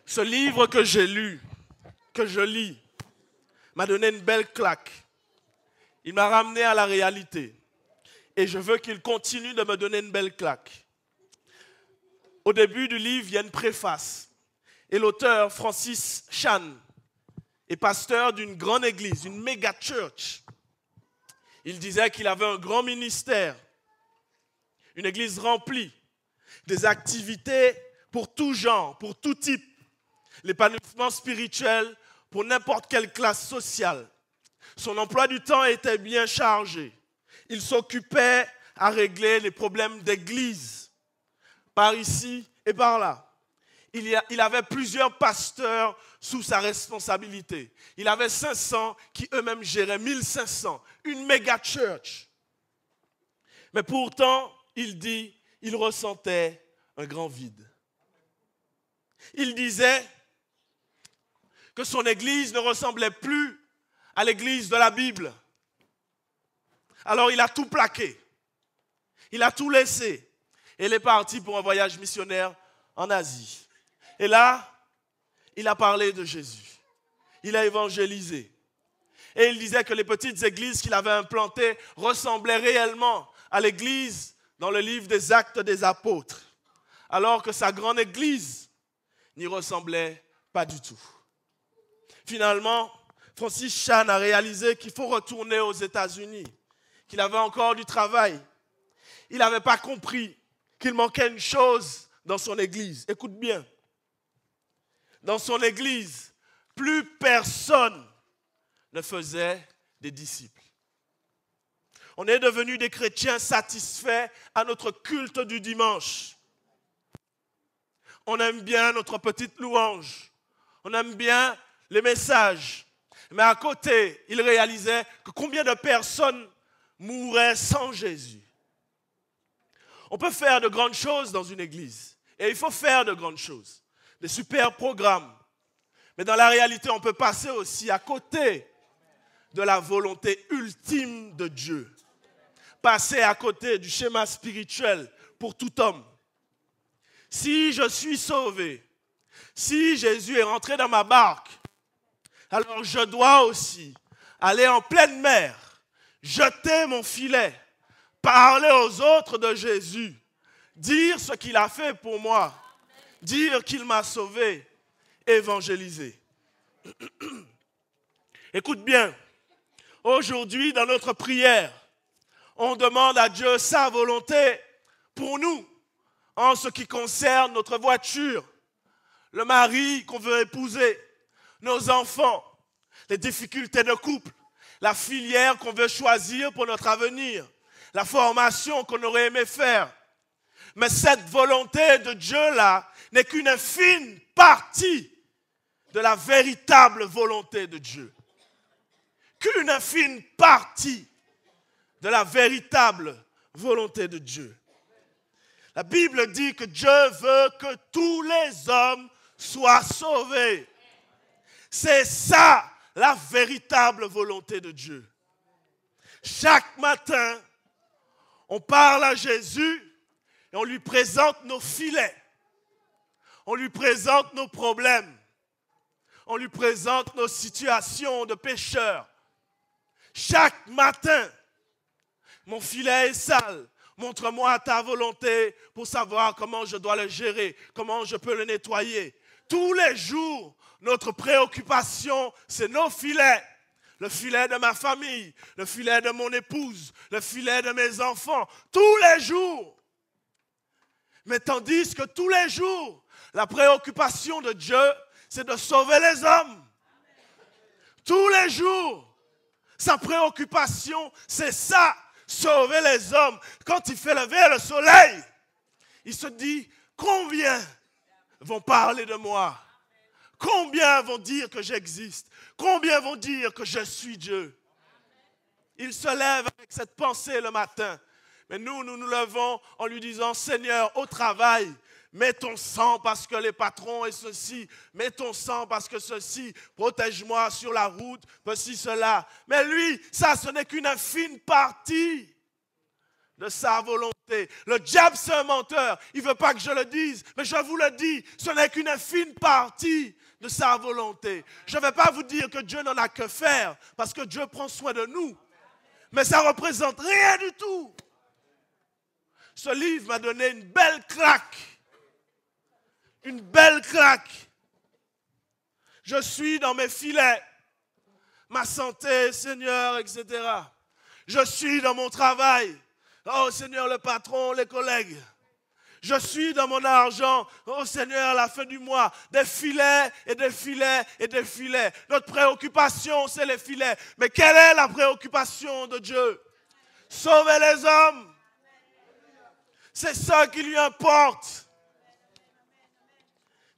Ce livre que j'ai lu, que je lis, m'a donné une belle claque. Il m'a ramené à la réalité. Et je veux qu'il continue de me donner une belle claque. Au début du livre, il y a une préface. Et l'auteur, Francis Chan, est pasteur d'une grande église, une méga church. Il disait qu'il avait un grand ministère, une église remplie, des activités pour tout genre, pour tout type, l'épanouissement spirituel pour n'importe quelle classe sociale. Son emploi du temps était bien chargé. Il s'occupait à régler les problèmes d'église, par ici et par là. Il avait plusieurs pasteurs sous sa responsabilité. Il avait 500 qui eux-mêmes géraient 1500, une méga church. Mais pourtant, il dit, il ressentait un grand vide. Il disait que son église ne ressemblait plus à l'église de la Bible. Alors il a tout plaqué. Il a tout laissé. Et il est parti pour un voyage missionnaire en Asie. Et là, il a parlé de Jésus. Il a évangélisé. Et il disait que les petites églises qu'il avait implantées ressemblaient réellement à l'église dans le livre des Actes des Apôtres. Alors que sa grande église n'y ressemblait pas du tout. Finalement, Francis Chan a réalisé qu'il faut retourner aux États-Unis, qu'il avait encore du travail. Il n'avait pas compris qu'il manquait une chose dans son église. Écoute bien. Dans son église, plus personne ne faisait des disciples. On est devenus des chrétiens satisfaits à notre culte du dimanche. On aime bien notre petite louange. On aime bien les messages. Mais à côté, il réalisait que combien de personnes mouraient sans Jésus. On peut faire de grandes choses dans une église. Et il faut faire de grandes choses. Des super programmes. Mais dans la réalité, on peut passer aussi à côté de la volonté ultime de Dieu. Passer à côté du schéma spirituel pour tout homme. Si je suis sauvé, si Jésus est rentré dans ma barque, alors je dois aussi aller en pleine mer, jeter mon filet, parler aux autres de Jésus, dire ce qu'il a fait pour moi, dire qu'il m'a sauvé, évangéliser. Écoute bien, aujourd'hui dans notre prière, on demande à Dieu sa volonté pour nous, en ce qui concerne notre voiture, le mari qu'on veut épouser, nos enfants, les difficultés de couple, la filière qu'on veut choisir pour notre avenir, la formation qu'on aurait aimé faire. Mais cette volonté de Dieu-là n'est qu'une infime partie de la véritable volonté de Dieu. Qu'une infime partie de la véritable volonté de Dieu. La Bible dit que Dieu veut que tous les hommes soient sauvés. C'est ça la véritable volonté de Dieu. Chaque matin, on parle à Jésus et on lui présente nos filets. On lui présente nos problèmes. On lui présente nos situations de pécheurs. Chaque matin, mon filet est sale. Montre-moi ta volonté pour savoir comment je dois le gérer, comment je peux le nettoyer. Tous les jours, notre préoccupation, c'est nos filets. Le filet de ma famille, le filet de mon épouse, le filet de mes enfants. Tous les jours. Mais tandis que tous les jours, la préoccupation de Dieu, c'est de sauver les hommes. Tous les jours, sa préoccupation, c'est ça. Sauver les hommes. Quand il fait lever le soleil, il se dit, combien vont parler de moi? Combien vont dire que j'existe? Combien vont dire que je suis Dieu? Il se lève avec cette pensée le matin. Mais nous nous levons en lui disant, Seigneur, au travail, mets ton sang parce que les patrons et ceci, mets ton sang parce que ceci, protège-moi sur la route, ceci, cela. Mais lui, ça, ce n'est qu'une infime partie de sa volonté. Le diable, c'est un menteur. Il ne veut pas que je le dise, mais je vous le dis, ce n'est qu'une infime partie de sa volonté. Je ne vais pas vous dire que Dieu n'en a que faire, parce que Dieu prend soin de nous. Mais ça ne représente rien du tout. Ce livre m'a donné une belle claque. Une belle claque. Je suis dans mes filets. Ma santé, Seigneur, etc. Je suis dans mon travail. Oh Seigneur, le patron, les collègues. Je suis dans mon argent. Oh Seigneur, à la fin du mois, des filets et des filets et des filets. Notre préoccupation, c'est les filets. Mais quelle est la préoccupation de Dieu? Sauver les hommes. C'est ça qui lui importe.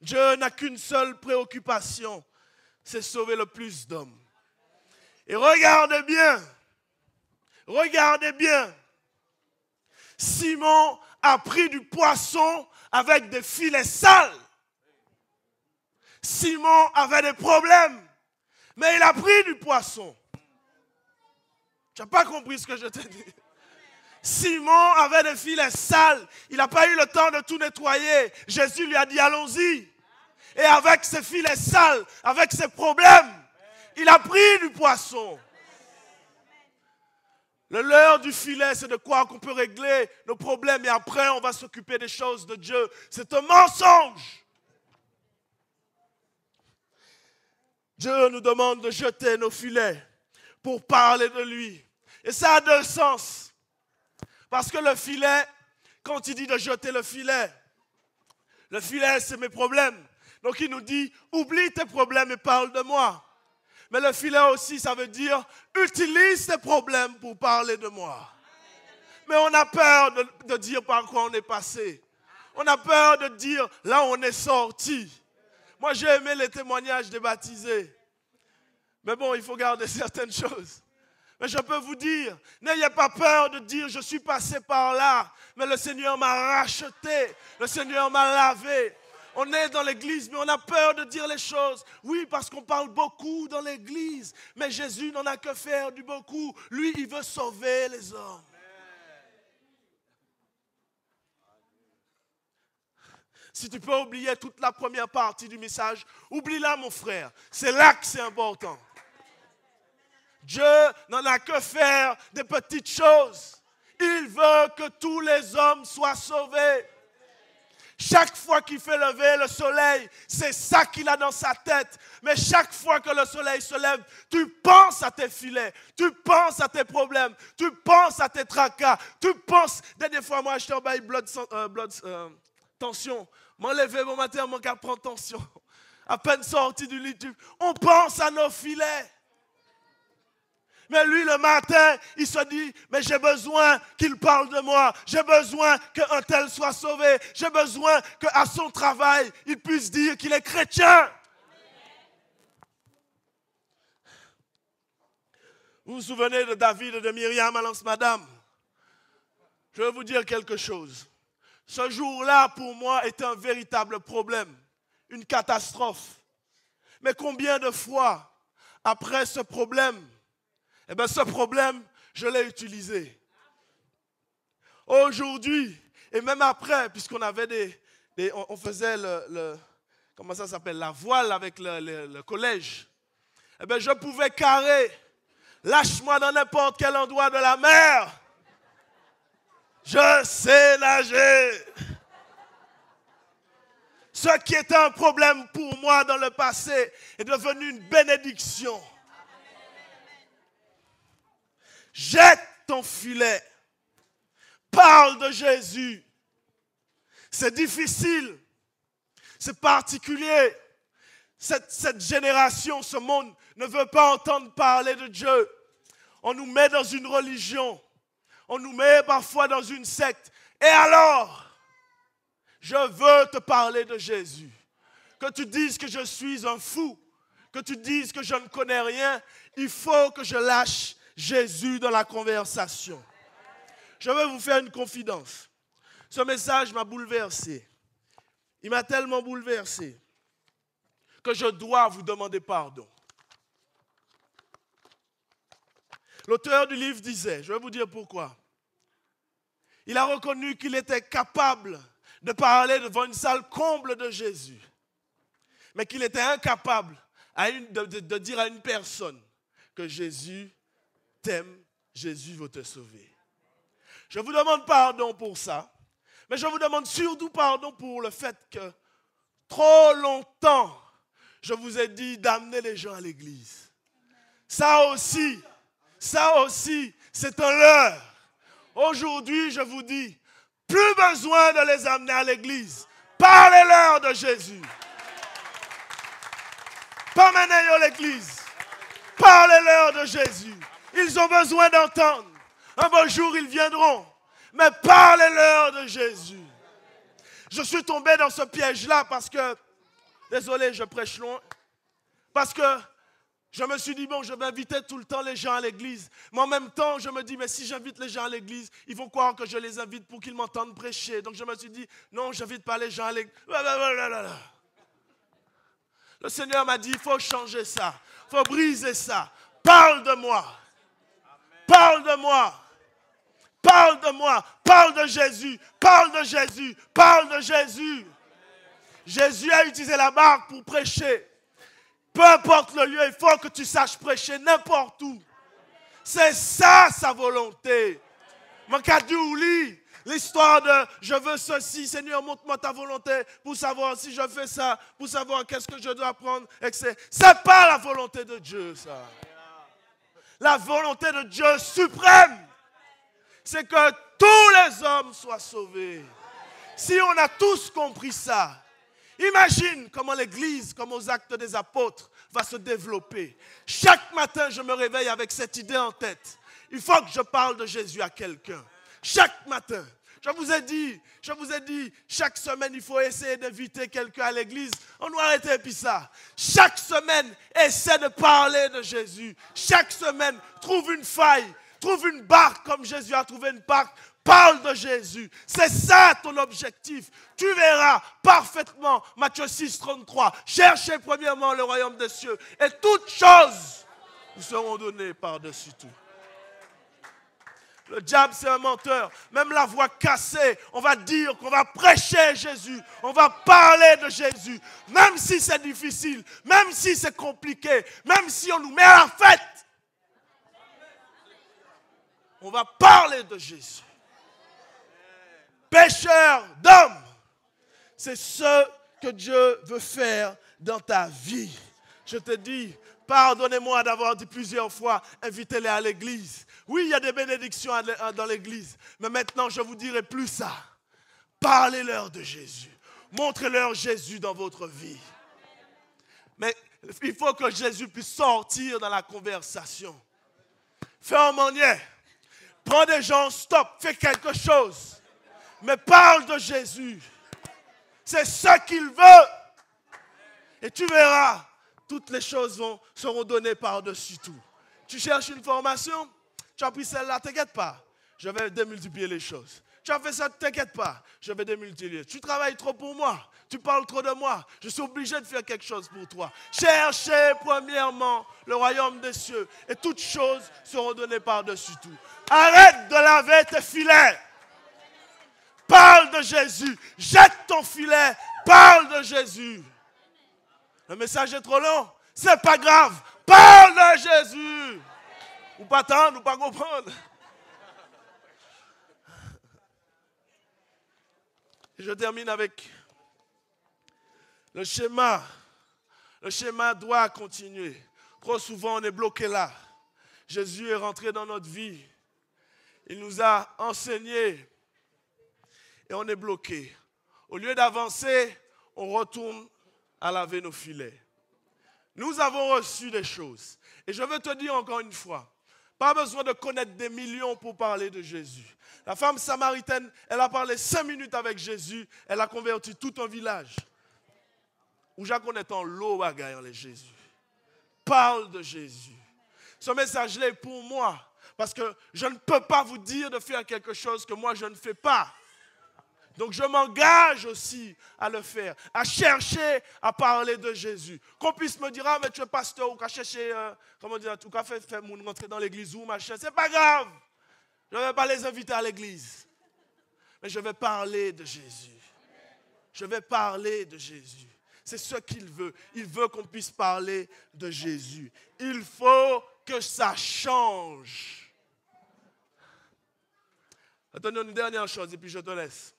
Dieu n'a qu'une seule préoccupation, c'est sauver le plus d'hommes. Et regardez bien, Simon a pris du poisson avec des filets sales. Simon avait des problèmes, mais il a pris du poisson. Tu n'as pas compris ce que je t'ai dit? Simon avait des filets sales. Il n'a pas eu le temps de tout nettoyer. Jésus lui a dit, allons-y. Et avec ses filets sales, avec ses problèmes, il a pris du poisson. Le leurre du filet, c'est de croire qu'on peut régler nos problèmes et après on va s'occuper des choses de Dieu. C'est un mensonge. Dieu nous demande de jeter nos filets pour parler de lui. Et ça a deux sens. Parce que le filet, quand il dit de jeter le filet, c'est mes problèmes. Donc il nous dit, oublie tes problèmes et parle de moi. Mais le filet aussi, ça veut dire, utilise tes problèmes pour parler de moi. Mais on a peur de dire par quoi on est passé. On a peur de dire là où on est sorti. Moi, j'ai aimé les témoignages des baptisés. Mais bon, il faut garder certaines choses. Mais je peux vous dire, n'ayez pas peur de dire je suis passé par là. Mais le Seigneur m'a racheté. Le Seigneur m'a lavé. On est dans l'église, mais on a peur de dire les choses. Oui, parce qu'on parle beaucoup dans l'église. Mais Jésus n'en a que faire du beaucoup. Lui, il veut sauver les hommes. Si tu peux oublier toute la première partie du message, oublie-la, mon frère. C'est là que c'est important. Dieu n'en a que faire des petites choses. Il veut que tous les hommes soient sauvés. Chaque fois qu'il fait lever le soleil, c'est ça qu'il a dans sa tête. Mais chaque fois que le soleil se lève, tu penses à tes filets, tu penses à tes problèmes, tu penses à tes tracas, tu penses... Des fois, moi, je t'envoie tension. M'enlever mon matin, mon cas prend tension. À peine sorti du lit, on pense à nos filets. Mais lui, le matin, il se dit, mais j'ai besoin qu'il parle de moi. J'ai besoin qu'un tel soit sauvé. J'ai besoin qu'à son travail, il puisse dire qu'il est chrétien. Vous vous souvenez de David et de Myriam à Lance Madame? Je vais vous dire quelque chose. Ce jour-là, pour moi, était un véritable problème, une catastrophe. Mais combien de fois, après ce problème, eh bien, ce problème, je l'ai utilisé. Aujourd'hui, et même après, puisqu'on avait on faisait comment ça s'appelle, la voile avec le collège, eh bien, je pouvais carrer. Lâche-moi dans n'importe quel endroit de la mer. Je sais nager. Ce qui était un problème pour moi dans le passé est devenu une bénédiction. Jette ton filet. Parle de Jésus. C'est difficile. C'est particulier. Cette génération, ce monde ne veut pas entendre parler de Dieu. On nous met dans une religion. On nous met parfois dans une secte. Et alors, je veux te parler de Jésus. Que tu dises que je suis un fou, que tu dises que je ne connais rien, il faut que je lâche Jésus dans la conversation. Je vais vous faire une confidence. Ce message m'a bouleversé. Il m'a tellement bouleversé que je dois vous demander pardon. L'auteur du livre disait, je vais vous dire pourquoi. Il a reconnu qu'il était capable de parler devant une salle comble de Jésus, mais qu'il était incapable de dire à une personne que Jésus t'aime, Jésus veut te sauver. Je vous demande pardon pour ça, mais je vous demande surtout pardon pour le fait que trop longtemps, je vous ai dit d'amener les gens à l'église. Ça aussi, c'est un leurre. Aujourd'hui, je vous dis, plus besoin de les amener à l'église. Parlez-leur de Jésus. Pas mener à l'église. Parlez-leur de Jésus. Ils ont besoin d'entendre. Un beau jour, ils viendront. Mais parlez-leur de Jésus. Je suis tombé dans ce piège-là parce que, désolé, je prêche loin, parce que je me suis dit, bon, je vais inviter tout le temps les gens à l'église. Mais en même temps, je me dis, mais si j'invite les gens à l'église, ils vont croire que je les invite pour qu'ils m'entendent prêcher. Donc je me suis dit, non, je n'invite pas les gens à l'église. Le Seigneur m'a dit, il faut changer ça. Il faut briser ça. Parle de moi. Parle de moi. Parle de moi. Parle de Jésus. Parle de Jésus. Parle de Jésus. Jésus a utilisé la barque pour prêcher. Peu importe le lieu, il faut que tu saches prêcher n'importe où. C'est ça sa volonté. Mon cas d'ouli, L'histoire de je veux ceci, Seigneur, montre-moi ta volonté pour savoir si je fais ça, pour savoir qu'est-ce que je dois prendre, etc. C'est pas la volonté de Dieu, ça. La volonté de Dieu suprême, c'est que tous les hommes soient sauvés. Si on a tous compris ça, imagine comment l'Église, comme aux Actes des Apôtres, va se développer. Chaque matin, je me réveille avec cette idée en tête. Il faut que je parle de Jésus à quelqu'un. Chaque matin. Je vous ai dit, chaque semaine, il faut essayer d'inviter quelqu'un à l'église. On doit arrêter puis ça. Chaque semaine, essaie de parler de Jésus. Chaque semaine, trouve une faille, trouve une barque comme Jésus a trouvé une barque. Parle de Jésus. C'est ça ton objectif. Tu verras parfaitement Matthieu 6, 33. Cherchez premièrement le royaume des cieux et toutes choses vous seront données par-dessus tout. Le diable, c'est un menteur. Même la voix cassée, on va dire qu'on va prêcher Jésus. On va parler de Jésus. Même si c'est difficile, même si c'est compliqué, même si on nous met à la fête. On va parler de Jésus. Pécheur d'hommes, c'est ce que Dieu veut faire dans ta vie. Je te dis, pardonnez-moi d'avoir dit plusieurs fois, invitez-les à l'église. Oui, il y a des bénédictions dans l'église, mais maintenant je vous dirai plus ça. Parlez-leur de Jésus. Montrez-leur Jésus dans votre vie. Mais il faut que Jésus puisse sortir dans la conversation. Fais un manière. Prends des gens, stop, fais quelque chose. Mais parle de Jésus. C'est ce qu'il veut. Et tu verras, toutes les choses seront données par-dessus tout. Tu cherches une formation? Tu as pris celle-là, t'inquiète pas, je vais démultiplier les choses. Tu as fait ça, t'inquiète pas, je vais démultiplier. Tu travailles trop pour moi, tu parles trop de moi, je suis obligé de faire quelque chose pour toi. Cherchez premièrement le royaume des cieux et toutes choses seront données par-dessus tout. Arrête de laver tes filets. Parle de Jésus, jette ton filet, parle de Jésus. Le message est trop long, c'est pas grave, parle de Jésus. Ou pas attendre, ou pas comprendre. Je termine avec le schéma. Le schéma doit continuer. Trop souvent, on est bloqué là. Jésus est rentré dans notre vie. Il nous a enseigné. Et on est bloqué. Au lieu d'avancer, on retourne à laver nos filets. Nous avons reçu des choses. Et je veux te dire encore une fois, pas besoin de connaître des millions pour parler de Jésus. La femme samaritaine, elle a parlé 5 minutes avec Jésus. Elle a converti tout un village. Où Jacques est en l'eau bagaille les Jésus. Parle de Jésus. Ce message-là est pour moi. Parce que je ne peux pas vous dire de faire quelque chose que moi je ne fais pas. Donc je m'engage aussi à le faire, à chercher à parler de Jésus. Qu'on puisse me dire, ah mais tu es pasteur ou qu'à chercher, comment dire, tout qu'à faire mon rentrer dans l'église ou machin, c'est pas grave. Je ne vais pas les inviter à l'église. Mais je vais parler de Jésus. Je vais parler de Jésus. C'est ce qu'il veut. Il veut qu'on puisse parler de Jésus. Il faut que ça change. Attendez une dernière chose et puis je te laisse.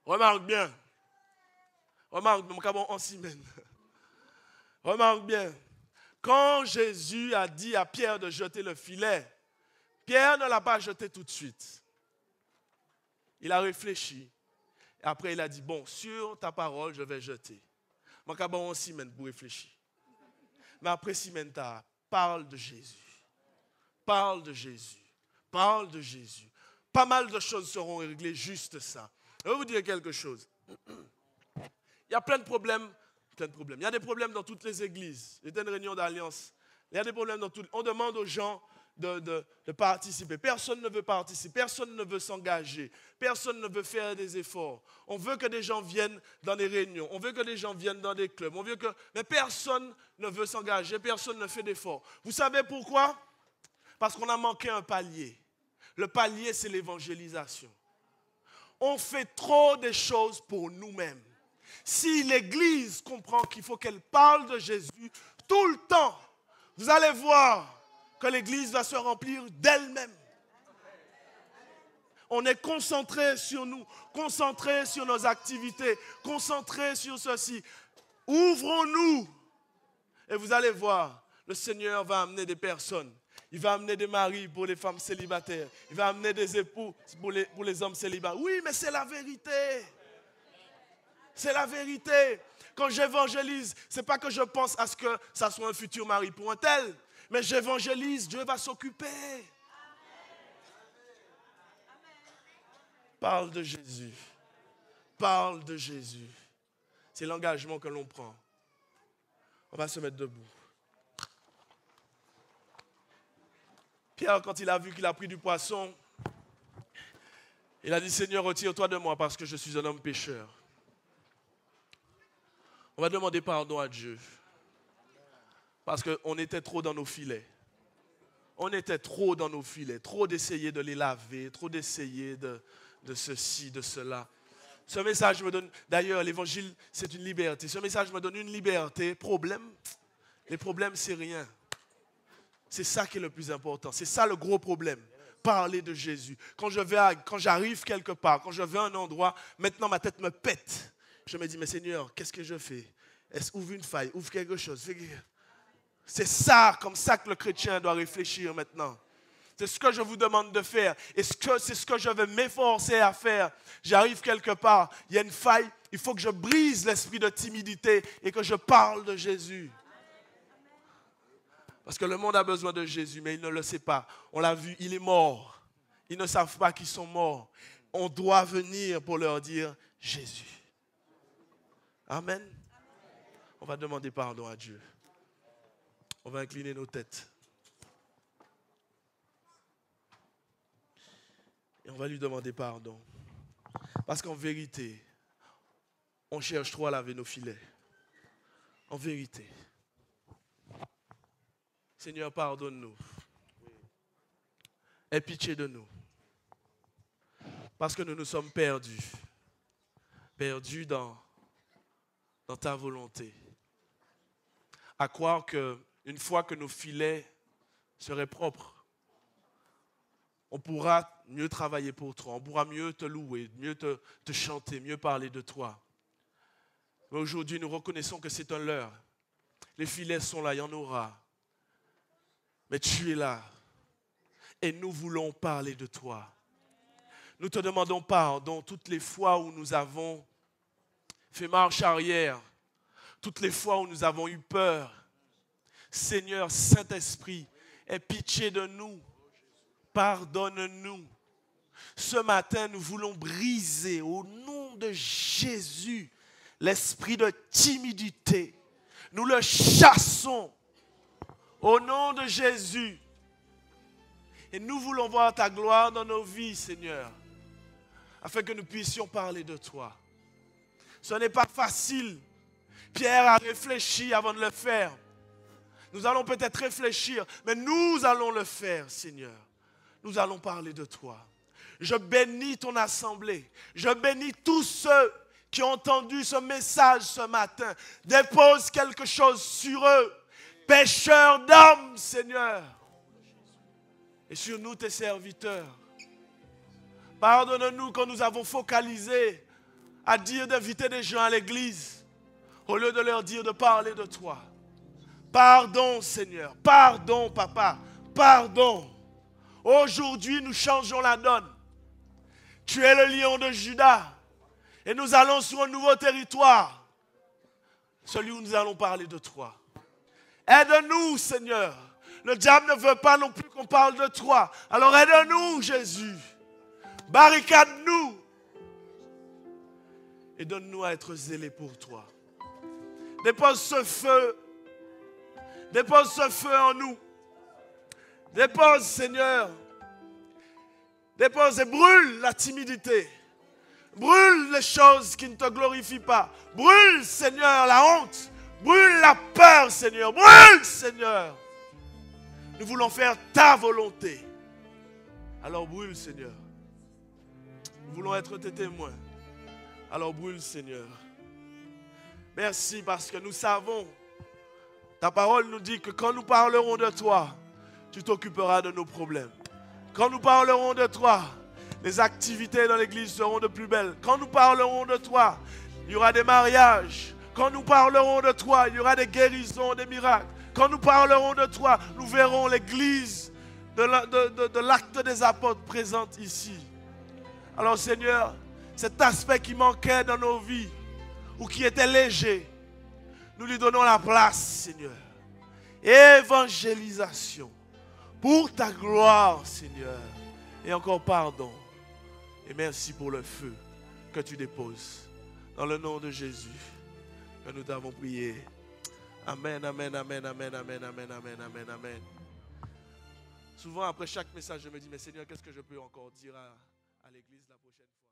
Remarque bien. Remarque bien. Quand Jésus a dit à Pierre de jeter le filet, Pierre ne l'a pas jeté tout de suite. Il a réfléchi. Et après, il a dit, bon, sur ta parole, je vais jeter. Je vais bon 6 semaines pour réfléchir. Mais après 6 semaines, parle de Jésus. Parle de Jésus. Parle de Jésus. Pas mal de choses seront réglées, juste ça. Je vais vous dire quelque chose. Il y a plein de problèmes. Il y a des problèmes dans toutes les églises. C'était une réunion d'alliance. Il y a des problèmes dans toutes. On demande aux gens de participer. Personne ne veut participer. Personne ne veut s'engager. Personne ne veut faire des efforts. On veut que des gens viennent dans des réunions. On veut que des gens viennent dans des clubs. Mais personne ne veut s'engager. Personne ne fait d'efforts. Vous savez pourquoi? Parce qu'on a manqué un palier. Le palier, c'est l'évangélisation. On fait trop de choses pour nous-mêmes. Si l'Église comprend qu'il faut qu'elle parle de Jésus tout le temps, vous allez voir que l'Église va se remplir d'elle-même. On est concentré sur nous, concentré sur nos activités, concentré sur ceci. Ouvrons-nous et vous allez voir, le Seigneur va amener des personnes. Il va amener des maris pour les femmes célibataires. Il va amener des époux pour les hommes célibataires. Oui, mais c'est la vérité. C'est la vérité. Quand j'évangélise, ce n'est pas que je pense à ce que ça soit un futur mari pour un tel. Mais j'évangélise, Dieu va s'occuper. Parle de Jésus. Parle de Jésus. C'est l'engagement que l'on prend. On va se mettre debout. Pierre, quand il a vu qu'il a pris du poisson, il a dit, Seigneur, retire-toi de moi parce que je suis un homme pécheur. On va demander pardon à Dieu. Parce qu'on était trop dans nos filets. On était trop dans nos filets. Trop d'essayer de les laver. Trop d'essayer de ceci, de cela. Ce message me donne... D'ailleurs, l'évangile, c'est une liberté. Ce message me donne une liberté. Les problèmes, c'est rien. C'est ça qui est le plus important. C'est ça le gros problème. Parler de Jésus. Quand j'arrive quelque part, quand je vais à un endroit, maintenant ma tête me pète. Je me dis, mais Seigneur, qu'est-ce que je fais? Ouvre une faille, ouvre quelque chose. C'est ça, comme ça que le chrétien doit réfléchir maintenant. C'est ce que je vous demande de faire. Et c'est ce que je vais m'efforcer à faire. J'arrive quelque part, il y a une faille, il faut que je brise l'esprit de timidité et que je parle de Jésus. Parce que le monde a besoin de Jésus, mais il ne le sait pas. On l'a vu, il est mort. Ils ne savent pas qu'ils sont morts. On doit venir pour leur dire Jésus. Amen. On va demander pardon à Dieu. On va incliner nos têtes. Et on va lui demander pardon. Parce qu'en vérité, on cherche trop à laver nos filets. En vérité. Seigneur, pardonne-nous. Aie pitié de nous. Parce que nous nous sommes perdus. Perdus dans ta volonté. À croire qu'une fois que nos filets seraient propres, on pourra mieux travailler pour toi, on pourra mieux te louer, mieux te chanter, mieux parler de toi. Mais aujourd'hui, nous reconnaissons que c'est un leurre. Les filets sont là, il y en aura. Mais tu es là. Et nous voulons parler de toi. Nous te demandons pardon toutes les fois où nous avons fait marche arrière, toutes les fois où nous avons eu peur. Seigneur, Saint-Esprit, aie pitié de nous. Pardonne-nous. Ce matin, nous voulons briser au nom de Jésus l'esprit de timidité. Nous le chassons au nom de Jésus. Et nous voulons voir ta gloire dans nos vies, Seigneur, afin que nous puissions parler de toi. Ce n'est pas facile. Pierre a réfléchi avant de le faire. Nous allons peut-être réfléchir, mais nous allons le faire, Seigneur. Nous allons parler de toi. Je bénis ton assemblée. Je bénis tous ceux qui ont entendu ce message ce matin. Dépose quelque chose sur eux. Pécheurs d'âme, Seigneur. Et sur nous, tes serviteurs. Pardonne-nous quand nous avons focalisé à dire d'inviter des gens à l'église au lieu de leur dire de parler de toi. Pardon, Seigneur. Pardon, Papa. Pardon. Aujourd'hui, nous changeons la donne. Tu es le lion de Juda. Et nous allons sur un nouveau territoire. Celui où nous allons parler de toi. Aide-nous, Seigneur. Le diable ne veut pas non plus qu'on parle de toi. Alors aide-nous, Jésus. Barricade-nous. Et donne-nous à être zélés pour toi. Dépose ce feu. Dépose ce feu en nous. Dépose, Seigneur. Dépose et brûle la timidité. Brûle les choses qui ne te glorifient pas. Brûle, Seigneur, la honte. Brûle la peur, Seigneur. Brûle, Seigneur. Nous voulons faire ta volonté. Alors brûle, Seigneur. Nous voulons être tes témoins. Alors brûle, Seigneur. Merci parce que nous savons, ta parole nous dit que quand nous parlerons de toi, tu t'occuperas de nos problèmes. Quand nous parlerons de toi, Les activités dans l'église seront de plus belles. Quand nous parlerons de toi, il y aura des mariages. Quand nous parlerons de toi, il y aura des guérisons, des miracles. Quand nous parlerons de toi, nous verrons l'église de l'acte des apôtres présente ici. Alors Seigneur, cet aspect qui manquait dans nos vies, ou qui était léger, nous lui donnons la place, Seigneur. Évangélisation, pour ta gloire, Seigneur. Et encore pardon. Et merci pour le feu que tu déposes. Dans le nom de Jésus, que nous t'avons prié. Amen, amen, amen, amen, amen, amen, amen, amen, amen. Souvent, après chaque message, je me dis, mais Seigneur, qu'est-ce que je peux encore dire à l'église la prochaine fois?